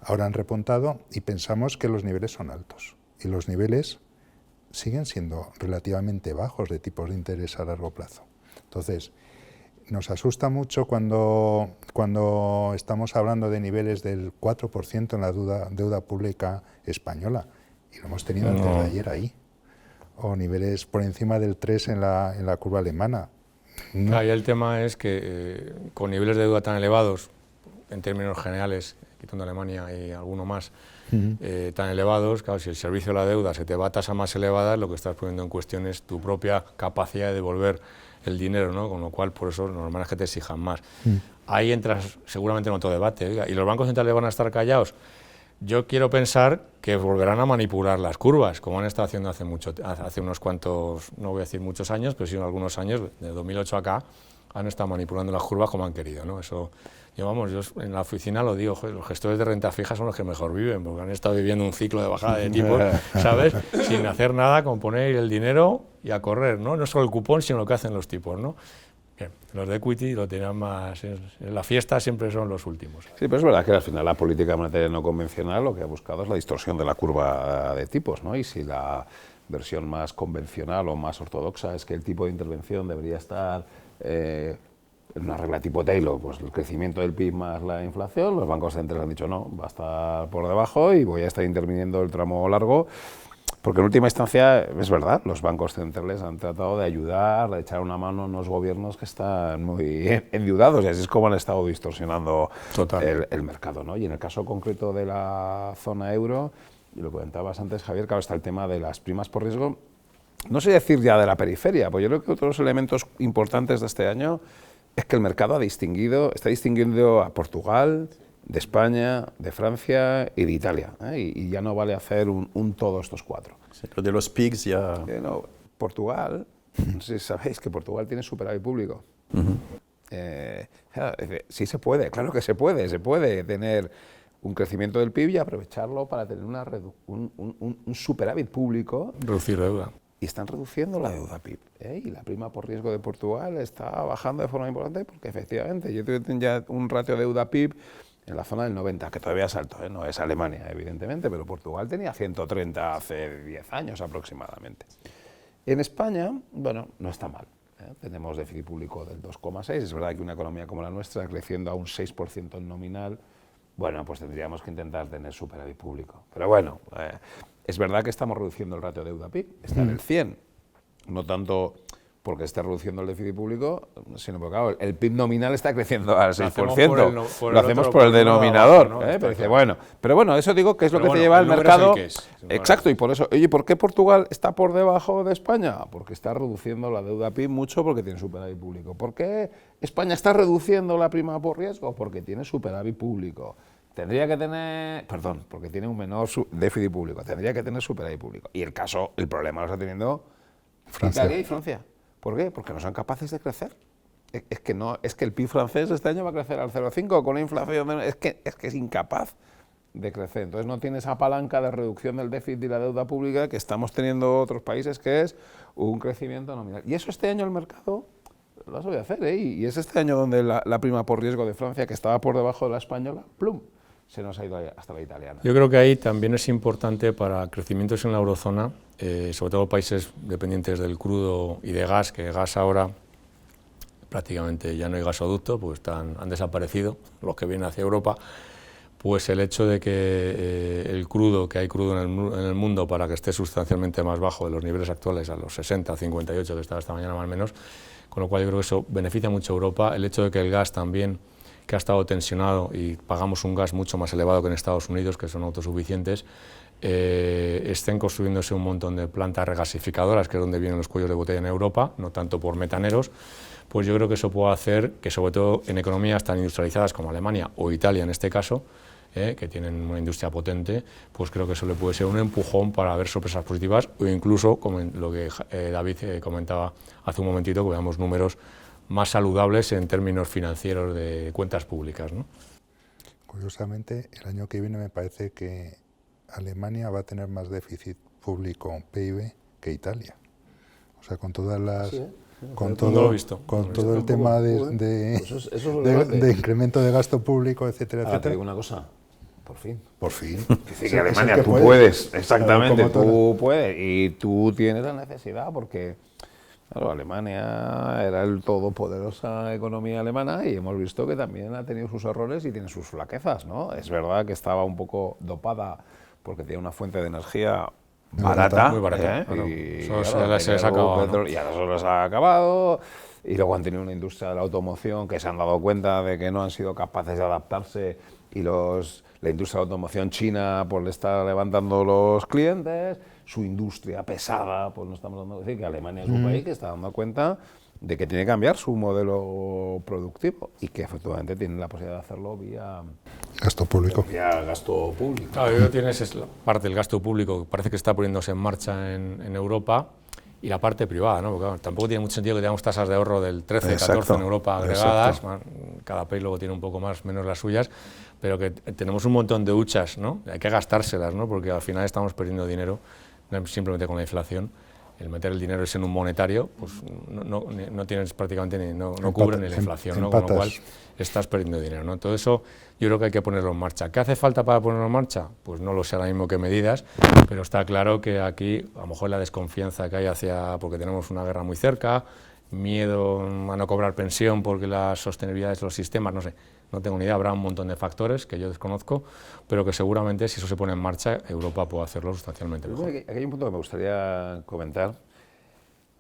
Ahora han repuntado y pensamos que los niveles son altos. Y los niveles siguen siendo relativamente bajos de tipos de interés a largo plazo. Entonces, nos asusta mucho cuando estamos hablando de niveles del 4% en la deuda pública española, y lo hemos tenido antes de ayer ahí, o niveles por encima del 3 en la curva alemana. No. Ahí el tema es que con niveles de deuda tan elevados, en términos generales, quitando Alemania y alguno más, tan elevados, claro, si el servicio de la deuda se te va a tasas más elevadas, lo que estás poniendo en cuestión es tu propia capacidad de devolver el dinero, ¿no? Con lo cual, por eso, lo normal es que te exijan más. Ahí entras seguramente en otro debate. Oiga, ¿y los bancos centrales van a estar callados? Yo quiero pensar que volverán a manipular las curvas, como han estado haciendo hace unos cuantos, no voy a decir muchos años, pero sí algunos años, de 2008 acá, han estado manipulando las curvas como han querido, ¿no? Eso, yo en la oficina lo digo, joder, los gestores de renta fija son los que mejor viven, porque han estado viviendo un ciclo de bajada de tipos, ¿sabes? Sin hacer nada, con poner el dinero y a correr, ¿no? No solo el cupón, sino lo que hacen los tipos, ¿no? Bien, los de equity lo tenían más, en la fiesta siempre son los últimos. Sí, pero es verdad que al final la política monetaria no convencional lo que ha buscado es la distorsión de la curva de tipos, ¿no? Y si la versión más convencional o más ortodoxa es que el tipo de intervención debería estar en una regla tipo Taylor, pues el crecimiento del PIB más la inflación, los bancos centrales han dicho no, va a estar por debajo y voy a estar interviniendo el tramo largo, porque en última instancia es verdad, los bancos centrales han tratado de ayudar, de echar una mano a unos gobiernos que están muy endeudados y así es como han estado distorsionando el mercado, ¿no? Y en el caso concreto de la zona euro, y lo comentabas antes, Javier, claro, está el tema de las primas por riesgo, no sé decir ya de la periferia, pues yo creo que otros elementos importantes de este año es que el mercado está distinguiendo a Portugal, de España, de Francia y de Italia, ¿eh? Y ya no vale hacer un todos estos cuatro. Sí, lo de los PIGs ya... No, Portugal, no sé si sabéis que Portugal tiene superávit público. Sí se puede, claro que se puede tener un crecimiento del PIB y aprovecharlo para tener un superávit público. Reducir deuda. Y están reduciendo la deuda PIB, ¿eh? Y la prima por riesgo de Portugal está bajando de forma importante porque efectivamente yo tengo ya un ratio de deuda PIB en la zona del 90, que todavía es alto, ¿eh? No es Alemania evidentemente, pero Portugal tenía 130 hace 10 años aproximadamente. En España, bueno, no está mal, ¿eh? Tenemos déficit público del 2,6, es verdad que una economía como la nuestra creciendo a un 6% en nominal, bueno, pues tendríamos que intentar tener superávit público, pero bueno, es verdad que estamos reduciendo el ratio de deuda PIB, está en el 100, no tanto porque esté reduciendo el déficit público, sino porque claro, el PIB nominal está creciendo al 6%, lo hacemos por el denominador, ¿no? Pero dice, bueno, eso digo que es lo que te lleva al mercado. Exacto, y por eso, oye, ¿por qué Portugal está por debajo de España? Porque está reduciendo la deuda PIB mucho porque tiene superávit público. ¿Por qué España está reduciendo la prima por riesgo? Porque tiene superávit público. tendría que tener, perdón, porque tiene un menor déficit público, tendría que tener superávit público. Y el problema lo está teniendo Francia. Italia y Francia. ¿Por qué? Porque no son capaces de crecer. Es que el PIB francés este año va a crecer al 0,5 con la inflación, es que es incapaz de crecer. Entonces no tiene esa palanca de reducción del déficit y la deuda pública que estamos teniendo otros países, que es un crecimiento nominal. Y eso este año el mercado lo ha sabido hacer, ¿eh? Y es este año donde la prima por riesgo de Francia, que estaba por debajo de la española, ¡plum!, se nos ha ido hasta la italiana. Yo creo que ahí también es importante para crecimientos en la eurozona, sobre todo países dependientes del crudo y de gas, que gas ahora prácticamente ya no hay gasoductos, pues han desaparecido los que vienen hacia Europa. Pues el hecho de que el crudo, que hay crudo en el mundo para que esté sustancialmente más bajo de los niveles actuales, a los 60, 58 que estaba esta mañana más o menos, con lo cual yo creo que eso beneficia mucho a Europa. El hecho de que el gas también, que ha estado tensionado y pagamos un gas mucho más elevado que en Estados Unidos, que son autosuficientes, estén construyéndose un montón de plantas regasificadoras, que es donde vienen los cuellos de botella en Europa, no tanto por metaneros, pues yo creo que eso puede hacer que, sobre todo en economías tan industrializadas como Alemania o Italia en este caso, que tienen una industria potente, pues creo que eso le puede ser un empujón para ver sorpresas positivas, o incluso, como lo que David comentaba hace un momentito, que veamos números más saludables en términos financieros de cuentas públicas, ¿no? Curiosamente, el año que viene me parece que Alemania va a tener más déficit público PIB que Italia. O sea, con todas las... Sí, con no todo, lo he visto. con todo el tema de incremento de gasto público, etcétera, Ahora te etcétera. digo una cosa, por fin. Por fin. Dice Es que el Alemania, que tú puede. puedes, exactamente, Claro, como tú puedes, y tú tienes la necesidad, porque claro, Alemania era el todopoderosa economía alemana y hemos visto que también ha tenido sus errores y tiene sus flaquezas, ¿no? Es verdad que estaba un poco dopada porque tiene una fuente de energía Muy barata, muy barata, y claro. Eso claro, se les ha tener acabado, petróleo, ¿no? y ahora se les ha acabado. Y luego han tenido una industria de la automoción que se han dado cuenta de que no han sido capaces de adaptarse, y la industria de la automoción china pues le está levantando los clientes, su industria pesada, pues no estamos dando, es decir, que Alemania es un país que está dando cuenta de que tiene que cambiar su modelo productivo y que efectivamente tiene la posibilidad de hacerlo vía Gasto público. gasto público. Claro, yo tienes la parte del gasto público que parece que está poniéndose en marcha en Europa, y la parte privada, ¿no? Porque claro, tampoco tiene mucho sentido que tengamos tasas de ahorro del 13, Exacto, 14 en Europa agregadas, exacto. cada país luego tiene un poco más, menos las suyas, pero que tenemos un montón de huchas, ¿no? Hay que gastárselas, ¿no? Porque al final estamos perdiendo dinero simplemente con la inflación. El meter el dinero es en un monetario, pues no tienes prácticamente no cubre ni la inflación, ¿no? Con lo cual estás perdiendo dinero, ¿no? Todo eso yo creo que hay que ponerlo en marcha. ¿Qué hace falta para ponerlo en marcha? Pues no lo sé ahora mismo qué medidas, pero está claro que aquí a lo mejor la desconfianza que hay porque tenemos una guerra muy cerca, miedo a no cobrar pensión porque la sostenibilidad de los sistemas, no sé, no tengo ni idea, habrá un montón de factores que yo desconozco, pero que seguramente si eso se pone en marcha, Europa puede hacerlo sustancialmente mejor. Aquí hay un punto que me gustaría comentar,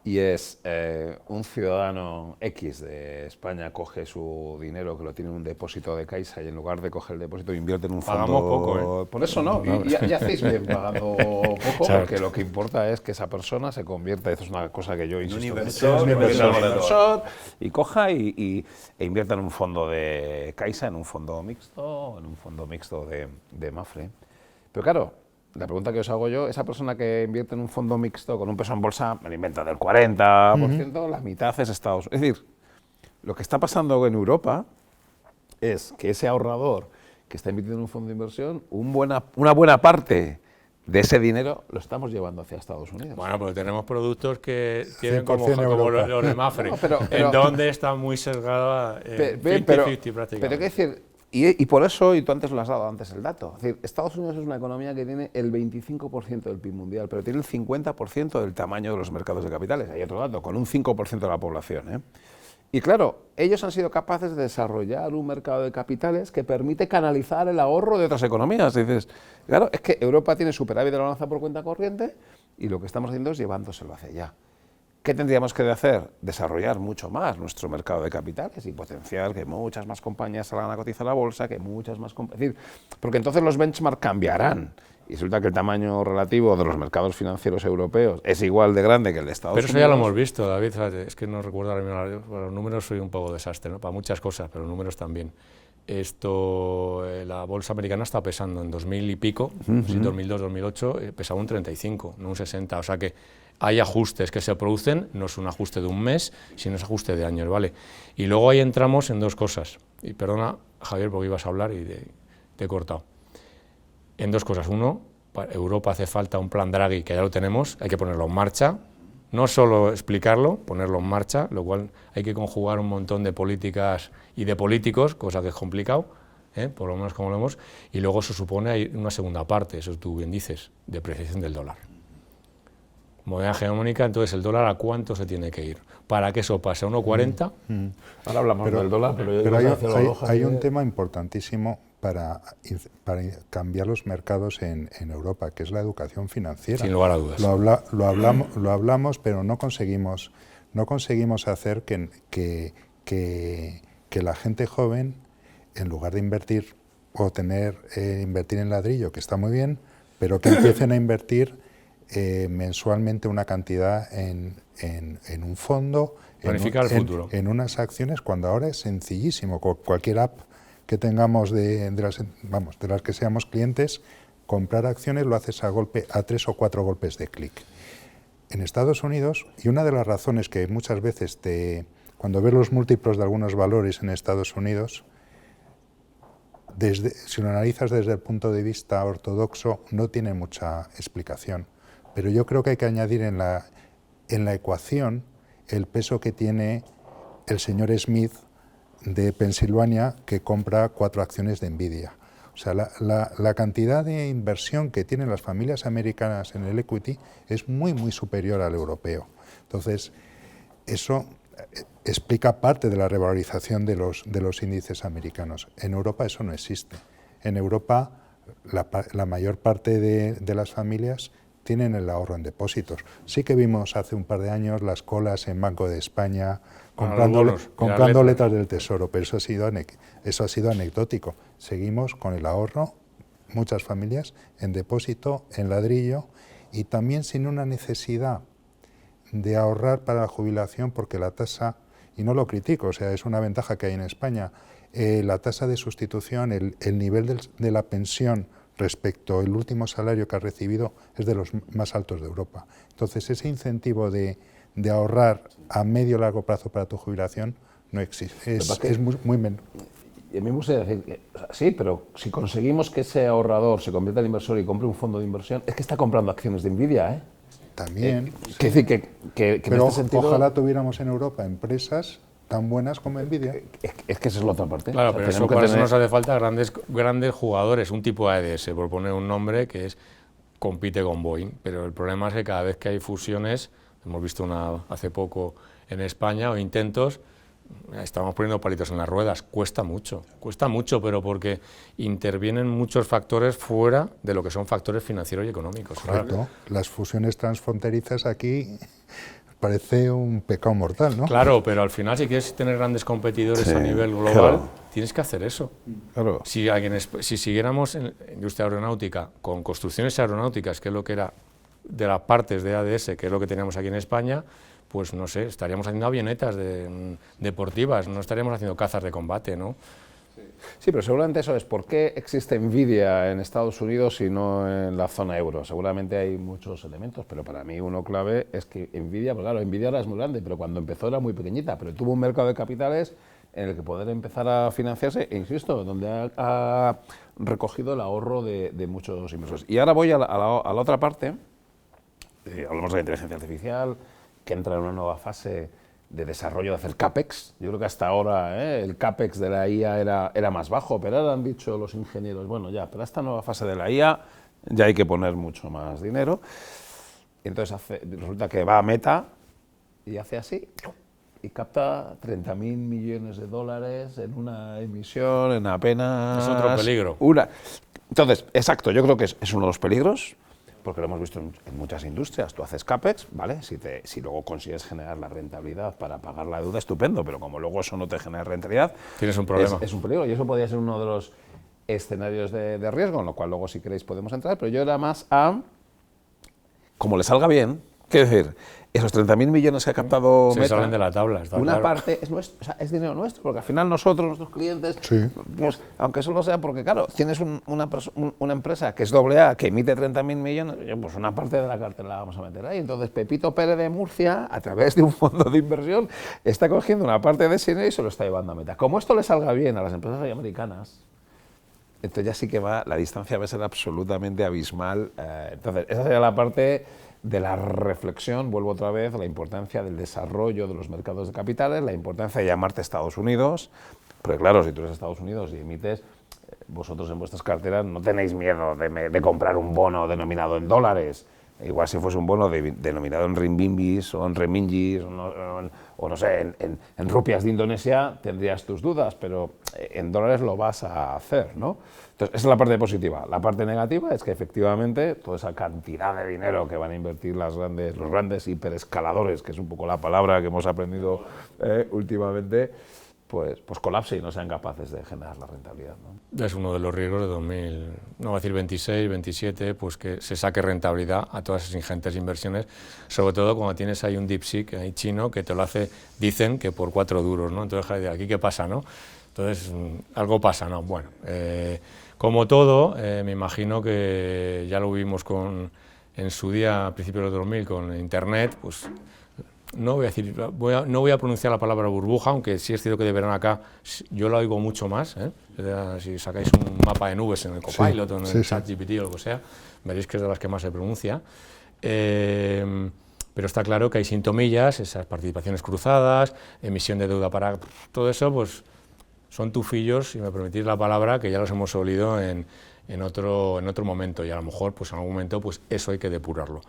y es un ciudadano X de España coge su dinero que lo tiene en un depósito de Caixa y en lugar de coger el depósito invierte en un fondo. Pagamos poco, ¿eh? Por eso no, ya hacéis bien pagando poco, Claro. porque lo que importa es que esa persona se convierta, esto es una cosa que yo insisto, inversor, y coja e invierta en un fondo de Caixa, en un fondo mixto de Mafre. Pero claro, la pregunta que os hago yo, esa persona que invierte en un fondo mixto con un peso en bolsa, me lo inventa del 40%, la mitad es Estados Unidos. Es decir, lo que está pasando en Europa es que ese ahorrador que está invirtiendo en un fondo de inversión, una buena parte de ese dinero lo estamos llevando hacia Estados Unidos. Bueno, pero tenemos productos que tienen 100% como Europa. los de Mafre, No, pero- en donde está muy sesgada 50-50 Pero prácticamente. hay que decir, y por eso, y tú antes lo has dado antes el dato, es decir, Estados Unidos es una economía que tiene el 25% del PIB mundial, pero tiene el 50% del tamaño de los mercados de capitales. Hay otro dato, con un 5% de la población, ¿eh? Y claro, ellos han sido capaces de desarrollar un mercado de capitales que permite canalizar el ahorro de otras economías. Y dices, claro, es que Europa tiene superávit de la balanza por cuenta corriente y lo que estamos haciendo es llevándoselo hacia allá. ¿Qué tendríamos que hacer? Desarrollar mucho más nuestro mercado de capitales y potenciar que muchas más compañías salgan a cotizar a la bolsa, que muchas más es decir, porque entonces los benchmarks cambiarán. Y resulta que el tamaño relativo de los mercados financieros europeos es igual de grande que el de Estados Pero Unidos. eso ya lo hemos visto, David, fíjate, es que no recuerdo ahora mismo, para los números soy un poco desastre, ¿no? Para muchas cosas, pero los números también. la bolsa americana está pesando en 2000 y pico, sí, 2002, 2008, pesaba un 35, no un 60, o sea que hay ajustes que se producen, no es un ajuste de un mes, sino es ajuste de años, ¿vale? Y luego ahí entramos en dos cosas, y perdona, Javier, porque ibas a hablar y te he cortado. En dos cosas. Uno, para Europa hace falta un plan Draghi, que ya lo tenemos, hay que ponerlo en marcha, no solo explicarlo, ponerlo en marcha, lo cual hay que conjugar un montón de políticas y de políticos, cosa que es complicado, por lo menos como lo vemos, y luego se supone hay una segunda parte, eso tú bien dices, depreciación del dólar. Moneda hegemónica, entonces el dólar ¿a cuánto se tiene que ir? Para que eso pase a 1,40. Ahora hablamos del dólar, pero hay un tema importantísimo para cambiar los mercados en Europa, que es la educación financiera. Sin lugar a dudas. Lo hablamos, pero no conseguimos hacer que la gente joven, en lugar de invertir o invertir en ladrillo, que está muy bien, pero que empiecen a invertir mensualmente una cantidad en un fondo, planificar el futuro, en unas acciones, cuando ahora es sencillísimo. Cualquier app que tengamos de las que seamos clientes, comprar acciones lo haces a 3 o 4 golpes de clic. En Estados Unidos, y una de las razones que muchas veces cuando ves los múltiplos de algunos valores en Estados Unidos, si lo analizas desde el punto de vista ortodoxo, no tiene mucha explicación. Pero yo creo que hay que añadir en la ecuación el peso que tiene el señor Smith de Pensilvania, que compra 4 acciones de Nvidia. O sea, la cantidad de inversión que tienen las familias americanas en el equity es muy, muy superior al europeo. Entonces, eso explica parte de la revalorización de los índices americanos. En Europa eso no existe. En Europa la mayor parte de las familias tienen el ahorro en depósitos. Sí que vimos hace un par de años las colas en Banco de España comprando letras del Tesoro, pero eso ha sido anecdótico. Seguimos con el ahorro, muchas familias, en depósito, en ladrillo, y también sin una necesidad de ahorrar para la jubilación, porque la tasa, y no lo critico, o sea, es una ventaja que hay en España, la tasa de sustitución, el nivel de la pensión respecto al último salario que has recibido es de los más altos de Europa. Entonces, ese incentivo de ahorrar a medio o largo plazo para tu jubilación no existe, es muy menos. Y a mí me gustaría decir que, sí, pero si conseguimos que ese ahorrador se convierta en inversor y compre un fondo de inversión, es que está comprando acciones de Nvidia, ¿eh? También. Sí. Quiere decir que pero en este sentido, ojalá tuviéramos en Europa empresas tan buenas como Nvidia. Es que esa es la otra parte. Claro, pero eso, para eso nos hace falta grandes jugadores, un tipo AEDS, por poner un nombre, que compite con Boeing, pero el problema es que cada vez que hay fusiones, hemos visto una hace poco en España, o intentos, estamos poniendo palitos en las ruedas, cuesta mucho, pero porque intervienen muchos factores fuera de lo que son factores financieros y económicos. Correcto. Claro. Las fusiones transfronterizas aquí parece un pecado mortal, ¿no? Claro, pero al final si quieres tener grandes competidores a nivel global, claro, tienes que hacer eso. Claro. Si siguiéramos en industria aeronáutica con construcciones aeronáuticas, que es lo que era de las partes de ADS, que es lo que teníamos aquí en España, pues no sé, estaríamos haciendo avionetas deportivas, no estaríamos haciendo cazas de combate, ¿no? Sí, pero seguramente eso es por qué existe Nvidia en Estados Unidos y no en la zona euro. Seguramente hay muchos elementos, pero para mí uno clave es que Nvidia, pues claro, Nvidia ahora es muy grande, pero cuando empezó era muy pequeñita, pero tuvo un mercado de capitales en el que poder empezar a financiarse, e insisto, donde ha recogido el ahorro de muchos inversores. Y ahora voy a la otra parte, hablamos de inteligencia artificial, que entra en una nueva fase de desarrollo de hacer CAPEX. Yo creo que hasta ahora el CAPEX de la IA era más bajo, pero ahora han dicho los ingenieros, bueno, ya, pero esta nueva fase de la IA ya hay que poner mucho más dinero. Y entonces resulta que va a Meta y hace así y capta 30.000 millones de dólares en una emisión, en apenas... Es otro peligro. Entonces, exacto, yo creo que es uno de los peligros, porque lo hemos visto en muchas industrias. Tú haces CAPEX, ¿vale? Si luego consigues generar la rentabilidad para pagar la deuda, estupendo, pero como luego eso no te genera rentabilidad, tienes un problema. Es un peligro, y eso podría ser uno de los escenarios de riesgo, en lo cual luego, si queréis, podemos entrar, pero yo era más a, como le salga bien, quiero decir, esos 30.000 millones que ha captado Se Meta, salen de la tabla, está una claro. parte es nuestro, o sea, es dinero nuestro, porque al final nosotros, nuestros clientes, Sí. pues, aunque solo sea porque, claro, tienes una empresa que es AA, que emite 30.000 millones, pues una parte de la cartera la vamos a meter ahí. Entonces, Pepito Pérez de Murcia, a través de un fondo de inversión, está cogiendo una parte de ese dinero y se lo está llevando a Meta. Como esto le salga bien a las empresas americanas, entonces ya sí que la distancia va a ser absolutamente abismal. Entonces, esa sería la parte de la reflexión, vuelvo otra vez, la importancia del desarrollo de los mercados de capitales, la importancia de llamarte Estados Unidos, porque claro, si tú eres Estados Unidos y emites, vosotros en vuestras carteras no tenéis miedo de comprar un bono denominado en dólares. Igual si fuese un bono denominado en renminbis o en remingis o no sé, en rupias de Indonesia, tendrías tus dudas, pero en dólares lo vas a hacer, ¿no? Entonces, esa es la parte positiva. La parte negativa es que efectivamente toda esa cantidad de dinero que van a invertir los grandes hiperescaladores, que es un poco la palabra que hemos aprendido últimamente, pues colapse y no sean capaces de generar la rentabilidad, ¿no? Es uno de los riesgos de 2000, no voy a decir 26, 27, pues que se saque rentabilidad a todas esas ingentes inversiones, sobre todo cuando tienes ahí un DeepSeek ahí chino que te lo hace, dicen que por 4 duros, ¿no? Entonces, ¿aquí qué pasa, no? Entonces, algo pasa, ¿no? Bueno, como todo, me imagino que ya lo vimos en su día, a principios de 2000, con Internet, pues no voy a decir, no voy a pronunciar la palabra burbuja, aunque sí es cierto que de verano acá yo lo oigo mucho más, ¿eh? Si sacáis un mapa de nubes en el Copilot o en el ChatGPT o lo que sea, veréis que es de las que más se pronuncia. Pero está claro que hay sintomillas, esas participaciones cruzadas, emisión de deuda para todo eso, pues son tufillos, si me permitís la palabra, que ya los hemos olido en otro momento, y a lo mejor pues en algún momento pues eso hay que depurarlo.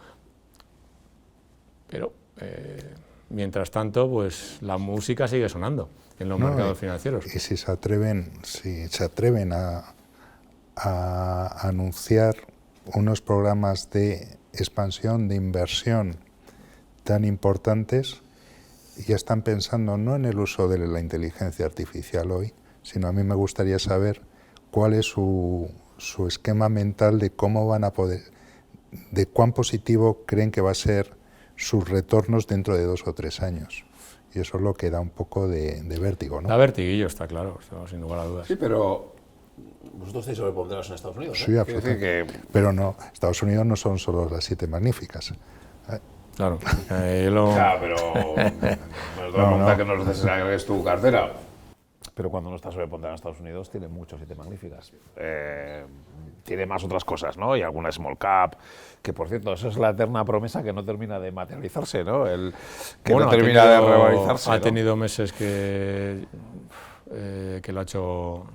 Pero mientras tanto, pues la música sigue sonando en los mercados financieros. Y si se atreven a anunciar unos programas de expansión, de inversión tan importantes, ya están pensando no en el uso de la inteligencia artificial hoy, sino a mí me gustaría saber cuál es su esquema mental de cómo van a poder, de cuán positivo creen que va a ser sus retornos dentro de 2 o 3 años. Y eso es lo que da un poco de vértigo, ¿no? Da vertiguillo, está claro, sin lugar a dudas. Sí, pero vosotros estáis sobreponderados en Estados Unidos, ¿eh? Sí, absolutamente. Pero no, Estados Unidos no son solo las 7 magníficas. Claro. Ya, pero no, que nos des tu cartera. Pero cuando no está sobreponderado en Estados Unidos, tiene muchos 7 magníficas. Tiene más otras cosas, ¿no? Y alguna small cap, que por cierto, eso es la eterna promesa que no termina de materializarse, ¿no? Que no termina de revalorizarse. Ha tenido meses que lo ha hecho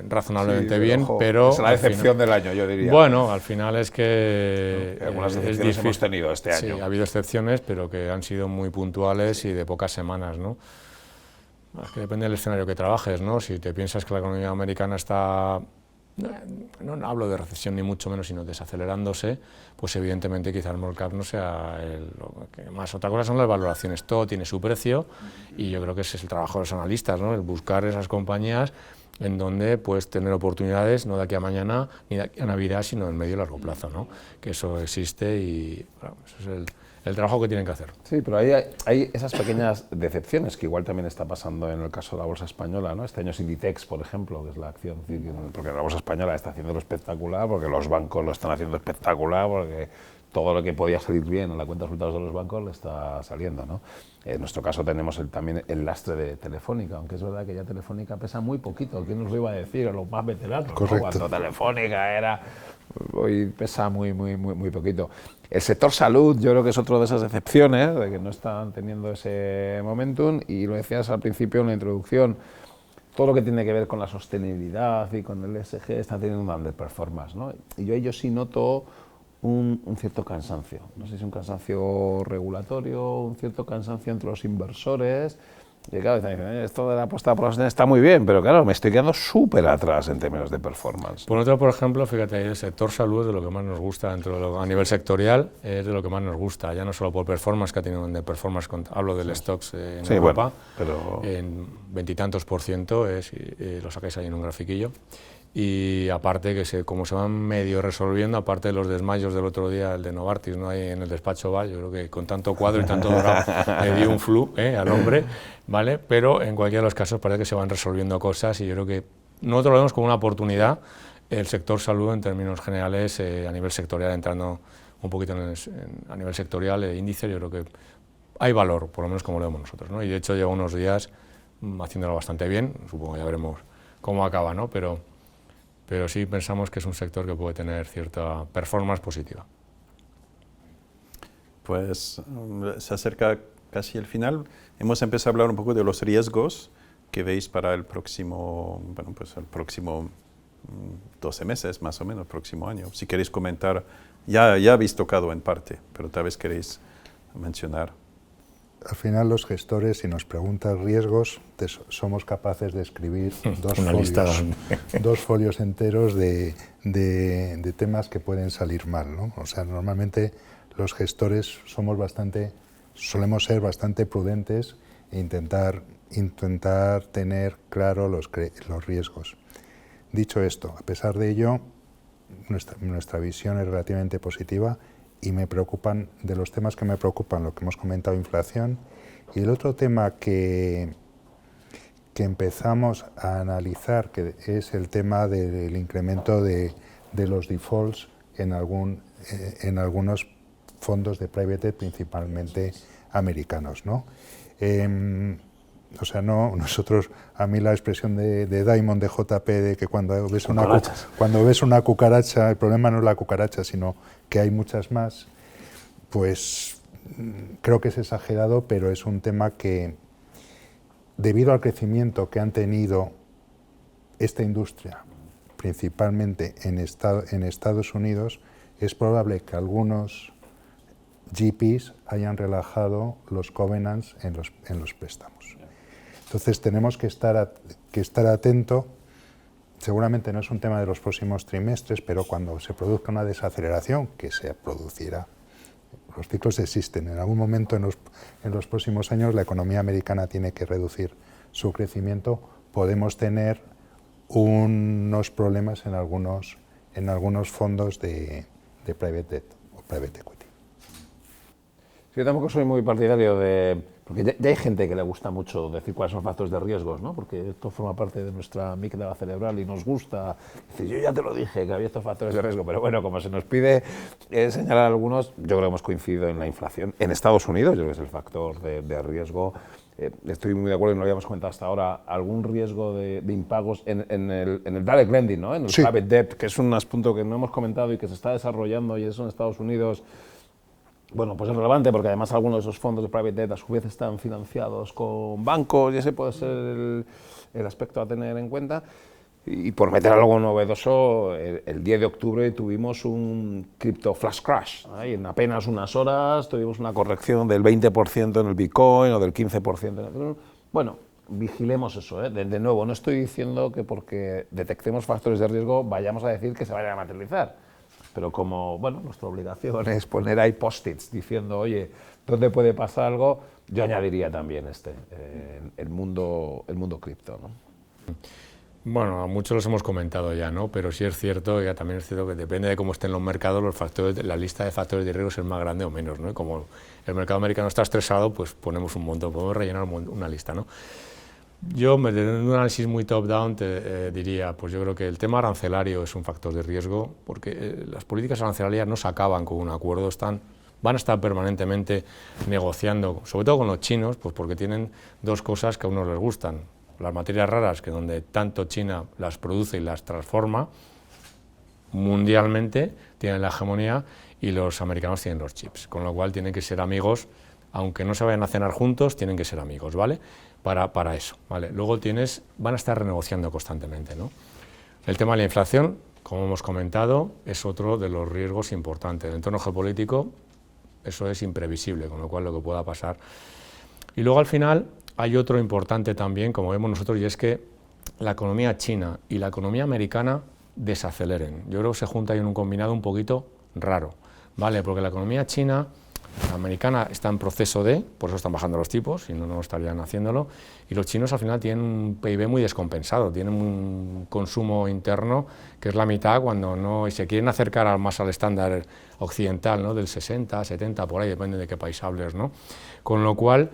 razonablemente bien, ojo, pero es la decepción del año, yo diría. Bueno, al final es que algunas decepciones hemos tenido este año. Sí, ha habido excepciones, pero que han sido muy puntuales y de pocas semanas, ¿no? Es que depende del escenario que trabajes, ¿no? Si te piensas que la economía americana está, no hablo de recesión ni mucho menos, sino desacelerándose, pues evidentemente quizá el small cap no sea lo que más. Otra cosa son las valoraciones, todo tiene su precio y yo creo que ese es el trabajo de los analistas, ¿no? El buscar esas compañías en donde puedes tener oportunidades, no de aquí a mañana ni de aquí a Navidad, sino en medio y largo plazo, ¿no? Que eso existe y bueno, eso es el trabajo que tienen que hacer. Sí, pero hay esas pequeñas decepciones que igual también está pasando en el caso de la bolsa española, ¿no? Este año es Inditex, por ejemplo, que es la acción, porque la bolsa española está haciéndolo espectacular, porque los bancos lo están haciendo espectacular, porque todo lo que podía salir bien en la cuenta de resultados de los bancos le está saliendo, ¿no? En nuestro caso tenemos también el lastre de Telefónica, aunque es verdad que ya Telefónica pesa muy poquito. ¿Quién nos lo iba a decir? Los más veteranos, ¿no? Cuando Telefónica era... Hoy pesa muy poquito. El sector salud yo creo que es otro de esas excepciones, de que no están teniendo ese momentum, y lo decías al principio en la introducción, todo lo que tiene que ver con la sostenibilidad y con el ESG está teniendo un underperformance, ¿no? Y yo sí noto un cierto cansancio, no sé si es un cansancio regulatorio, un cierto cansancio entre los inversores, y claro, están diciendo, esto de la apuesta por la sostenibilidad está muy bien, pero claro, me estoy quedando súper atrás en términos de performance. Por otro, por ejemplo, fíjate, el sector salud es de lo que más nos gusta, a nivel sectorial, es de lo que más nos gusta, ya no solo por performance, que ha tenido de performance, hablo del stocks en Europa, bueno, pero... en 20 y tantos %, lo sacáis ahí en un grafiquillo. y aparte que como se van medio resolviendo, aparte de los desmayos del otro día, el de Novartis, ¿no? Ahí en el despacho va, yo creo que con tanto cuadro y tanto dorado le dio un flu al hombre, ¿vale? Pero en cualquiera de los casos parece que se van resolviendo cosas y yo creo que nosotros lo vemos como una oportunidad, el sector salud en términos generales, a nivel sectorial, entrando un poquito a nivel sectorial, índice, yo creo que hay valor, por lo menos como lo vemos nosotros, ¿no? Y de hecho lleva unos días haciéndolo bastante bien, supongo que ya veremos cómo acaba, ¿no? Pero sí pensamos que es un sector que puede tener cierta performance positiva. Pues se acerca casi el final. Hemos empezado a hablar un poco de los riesgos que veis para el próximo, bueno, pues el próximo 12 meses, más o menos, el próximo año. Si queréis comentar, ya habéis tocado en parte, pero tal vez queréis mencionar. Al final los gestores, si nos preguntan riesgos, somos capaces de escribir dos folios enteros de temas que pueden salir mal, ¿no? O sea, normalmente los gestores solemos ser bastante prudentes e intentar tener claro los riesgos. Dicho esto, a pesar de ello, nuestra visión es relativamente positiva. Y de los temas que me preocupan, lo que hemos comentado, inflación, y el otro tema que empezamos a analizar, que es el tema del incremento de los defaults en algunos fondos de private debt, principalmente americanos, ¿no? O sea, a mí la expresión de Diamond, de JP, de que cuando ves una cucaracha, el problema no es la cucaracha, sino que hay muchas más, pues creo que es exagerado, pero es un tema que, debido al crecimiento que han tenido esta industria, principalmente en Estados Unidos, es probable que algunos GPs hayan relajado los covenants en los préstamos. Entonces tenemos que estar atentos. Seguramente no es un tema de los próximos trimestres, pero cuando se produzca una desaceleración, que se producirá, los ciclos existen. En algún momento en los próximos años la economía americana tiene que reducir su crecimiento. Podemos tener unos problemas en algunos fondos de private debt o private equity. Yo tampoco soy muy partidario porque ya hay gente que le gusta mucho decir cuáles son los factores de riesgos, ¿no? Porque esto forma parte de nuestra amígdala cerebral y nos gusta decir, yo ya te lo dije, que había estos factores de riesgo, pero bueno, como se nos pide señalar algunos, yo creo que hemos coincidido en la inflación. En Estados Unidos, yo creo que es el factor de riesgo. Estoy muy de acuerdo, y no lo habíamos comentado hasta ahora, algún riesgo de impagos en el direct lending, ¿no? En el private debt, que es un asunto que no hemos comentado y que se está desarrollando, y eso en Estados Unidos. Bueno, pues es relevante porque además algunos de esos fondos de private debt a su vez están financiados con bancos y ese puede ser el aspecto a tener en cuenta. Y por meter algo novedoso, el 10 de octubre tuvimos un crypto flash crash. ¿Eh? Y en apenas unas horas tuvimos una corrección del 20% en el Bitcoin o del 15% en el... Bueno, vigilemos eso. ¿Eh? De nuevo, no estoy diciendo que porque detectemos factores de riesgo vayamos a decir que se vayan a materializar. Pero como, bueno, nuestra obligación es poner ahí post-its diciendo, oye, ¿dónde puede pasar algo? Yo añadiría también el mundo cripto, ¿no? Bueno, a muchos los hemos comentado ya, ¿no? Pero sí es cierto, ya también es cierto que depende de cómo estén los mercados, la lista de factores de riesgo es más grande o menos, ¿no? Y como el mercado americano está estresado, pues ponemos un montón, podemos rellenar una lista, ¿no? Yo, desde un análisis muy top-down, te diría, pues yo creo que el tema arancelario es un factor de riesgo, porque las políticas arancelarias no se acaban con un acuerdo, van a estar permanentemente negociando, sobre todo con los chinos, pues porque tienen dos cosas que a unos les gustan. Las materias raras, que donde tanto China las produce y las transforma, mundialmente tienen la hegemonía, y los americanos tienen los chips, con lo cual tienen que ser amigos, aunque no se vayan a cenar juntos, tienen que ser amigos, ¿vale? Para eso, ¿vale? Luego van a estar renegociando constantemente, ¿no? El tema de la inflación, como hemos comentado, es otro de los riesgos importantes. El entorno geopolítico, eso es imprevisible, con lo cual lo que pueda pasar. Y luego al final hay otro importante también, como vemos nosotros, y es que la economía china y la economía americana desaceleren. Yo creo que se junta ahí en un combinado un poquito raro, ¿vale? Porque la economía china La americana está en proceso de, por eso están bajando los tipos, si no, no estarían haciéndolo, y los chinos al final tienen un PIB muy descompensado, tienen un consumo interno que es la mitad cuando no, y se quieren acercar más al estándar occidental, ¿no? Del 60, 70, por ahí, depende de qué país hables, ¿no? Con lo cual,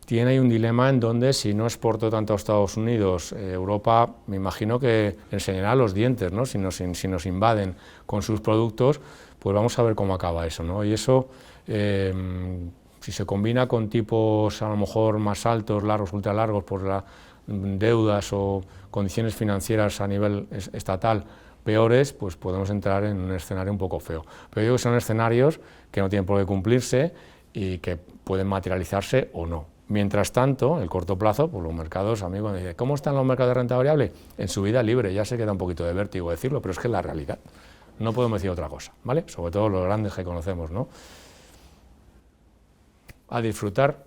tiene ahí un dilema en donde si no exporto tanto a Estados Unidos, Europa, me imagino que enseñará los dientes, ¿no? Si nos invaden con sus productos, pues vamos a ver cómo acaba eso, ¿no? Y eso, si se combina con tipos a lo mejor más altos, largos, ultra largos, por las deudas o condiciones financieras a nivel estatal peores, pues podemos entrar en un escenario un poco feo. Pero digo que son escenarios que no tienen por qué cumplirse y que pueden materializarse o no. Mientras tanto, en el corto plazo, pues los mercados, a mí cuando dicen, ¿cómo están los mercados de renta variable? En subida libre, ya sé que da un poquito de vértigo decirlo, pero es que es la realidad. No podemos decir otra cosa, ¿vale? Sobre todo los grandes que conocemos, ¿no? A disfrutar,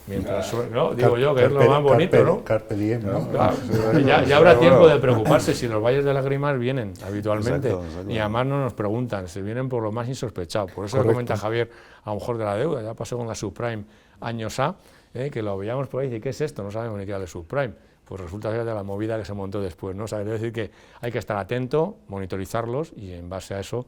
mientras, ¿no? Digo yo, que es lo más bonito, ¿no? Carpe diem, ¿no? Claro, ya habrá tiempo de preocuparse si los valles de lágrimas vienen habitualmente. Exacto. Y además no nos preguntan, si vienen por lo más insospechado. Por eso comenta Javier, a lo mejor de la deuda, ya pasó con la subprime años A, que lo veíamos por ahí y dice, ¿qué es esto? No sabemos ni qué era el subprime. Pues resulta ser de la movida que se montó después, ¿no? O sea, quiero decir que hay que estar atento, monitorizarlos y en base a eso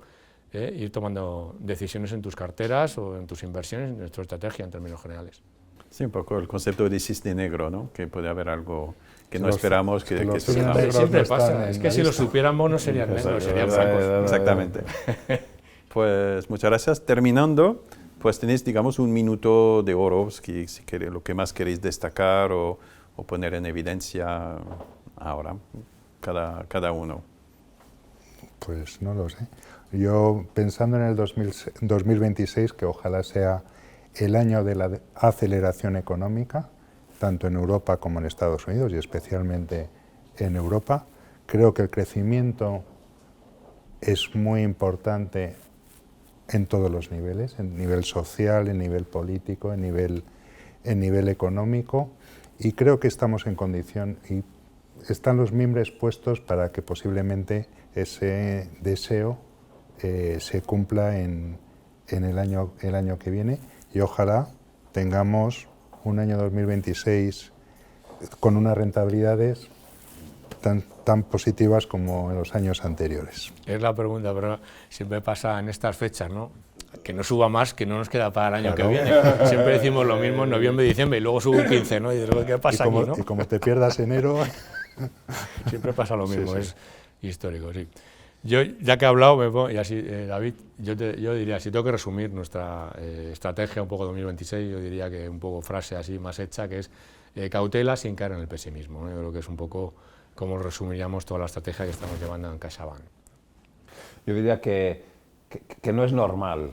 ir tomando decisiones en tus carteras o en tus inversiones, en nuestra estrategia en términos generales. Sí, un poco el concepto de cisne negro, ¿no? Que puede haber algo que no esperamos que se Siempre pasa, es que si lo supiéramos no serían negros, serían blancos. Exactamente. Pues muchas gracias. Terminando, pues tenéis, digamos, un minuto de oro, si lo que más queréis destacar o poner en evidencia ahora, cada uno. Pues no lo sé. Yo pensando en el 2026, que ojalá sea el año de la aceleración económica, tanto en Europa como en Estados Unidos y especialmente en Europa, creo que el crecimiento es muy importante en todos los niveles, en nivel social, en nivel político, en nivel económico, y creo que estamos en condición y están los mimbres puestos para que posiblemente ese deseo se cumpla en el año que viene, y ojalá tengamos un año 2026 con unas rentabilidades tan positivas como en los años anteriores. Es la pregunta, pero siempre pasa en estas fechas, ¿no? Que no suba más, que no nos queda para el año que viene. Siempre decimos lo mismo en noviembre y diciembre y luego sube un 15, ¿no? Y dices, ¿qué pasa aquí, no? Y como te pierdas enero... Siempre pasa lo mismo, sí. Es histórico, sí. Yo, ya que he hablado, y así, David, yo diría, si tengo que resumir nuestra estrategia un poco 2026, yo diría que un poco frase así más hecha, que es cautela sin caer en el pesimismo, ¿no? Yo creo que es un poco como resumiríamos toda la estrategia que estamos llevando en CaixaBank. Yo diría que no es normal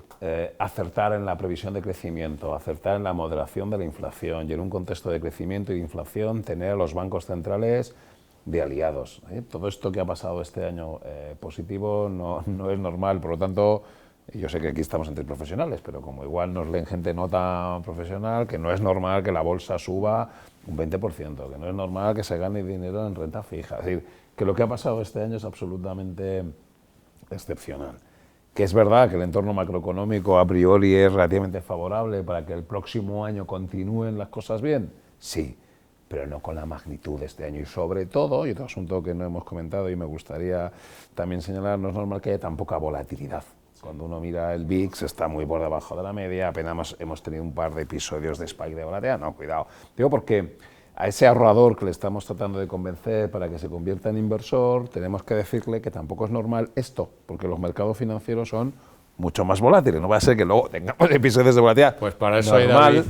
acertar en la previsión de crecimiento, acertar en la moderación de la inflación y en un contexto de crecimiento y de inflación tener a los bancos centrales de aliados. Todo esto que ha pasado este año positivo no es normal, por lo tanto, yo sé que aquí estamos entre profesionales, pero como igual nos leen gente no tan profesional, que no es normal que la bolsa suba un 20%, que no es normal que se gane dinero en renta fija. Es decir, que lo que ha pasado este año es absolutamente excepcional. Que es verdad que el entorno macroeconómico a priori es relativamente favorable para que el próximo año continúen las cosas bien, sí, pero no con la magnitud de este año. Y sobre todo, y otro asunto que no hemos comentado y me gustaría también señalar, no es normal que haya tan poca volatilidad. Cuando uno mira el VIX está muy por debajo de la media, apenas hemos tenido un par de episodios de spike de volatilidad. No, cuidado. Digo porque a ese ahorrador que le estamos tratando de convencer para que se convierta en inversor, tenemos que decirle que tampoco es normal esto, porque los mercados financieros son mucho más volátiles. No va a ser que luego tengamos episodios de volatilidad. Pues para eso hay, David,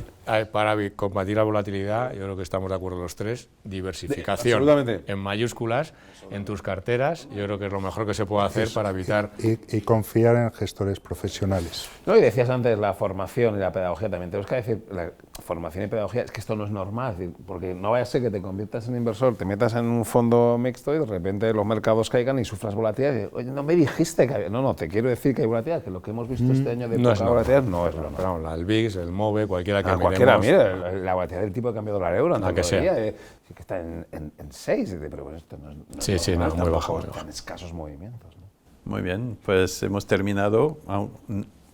para combatir la volatilidad, yo creo que estamos de acuerdo los tres, diversificación en mayúsculas en tus carteras, yo creo que es lo mejor que se puede hacer para evitar... Y confiar en gestores profesionales. No, y decías antes la formación y la pedagogía también. Tenemos que decir, la formación y pedagogía, es que esto no es normal, es decir, porque no vaya a ser que te conviertas en inversor, te metas en un fondo mixto y de repente los mercados caigan y sufras volatilidad. Y dices, oye, no me dijiste que había... No, te quiero decir que hay volatilidad, que lo que hemos visto este año de poca volatilidad no es normal. Pero el VIX, el MOVE, cualquiera que cualquiera, mira, la volatilidad del tipo de cambio dólar-euro, la que sea. Que está en 6, pero bueno, esto no es sí, muy bajo. Tan escasos movimientos, ¿no? Muy bien, pues hemos terminado.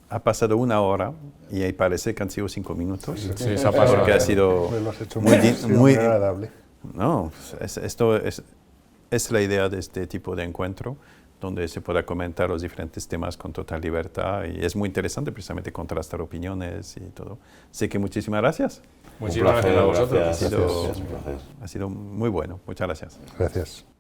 ha pasado 1 hora y ahí parece que han sido 5 minutos. Sí, eso ha pasado. Porque ha sido Lo has hecho muy, muy agradable. No, esto es la idea de este tipo de encuentro, donde se pueda comentar los diferentes temas con total libertad, y es muy interesante precisamente contrastar opiniones y todo. Así que muchísimas gracias. Muchísimas gracias a vosotros. Gracias. Ha sido muy bueno. Muchas gracias. Gracias.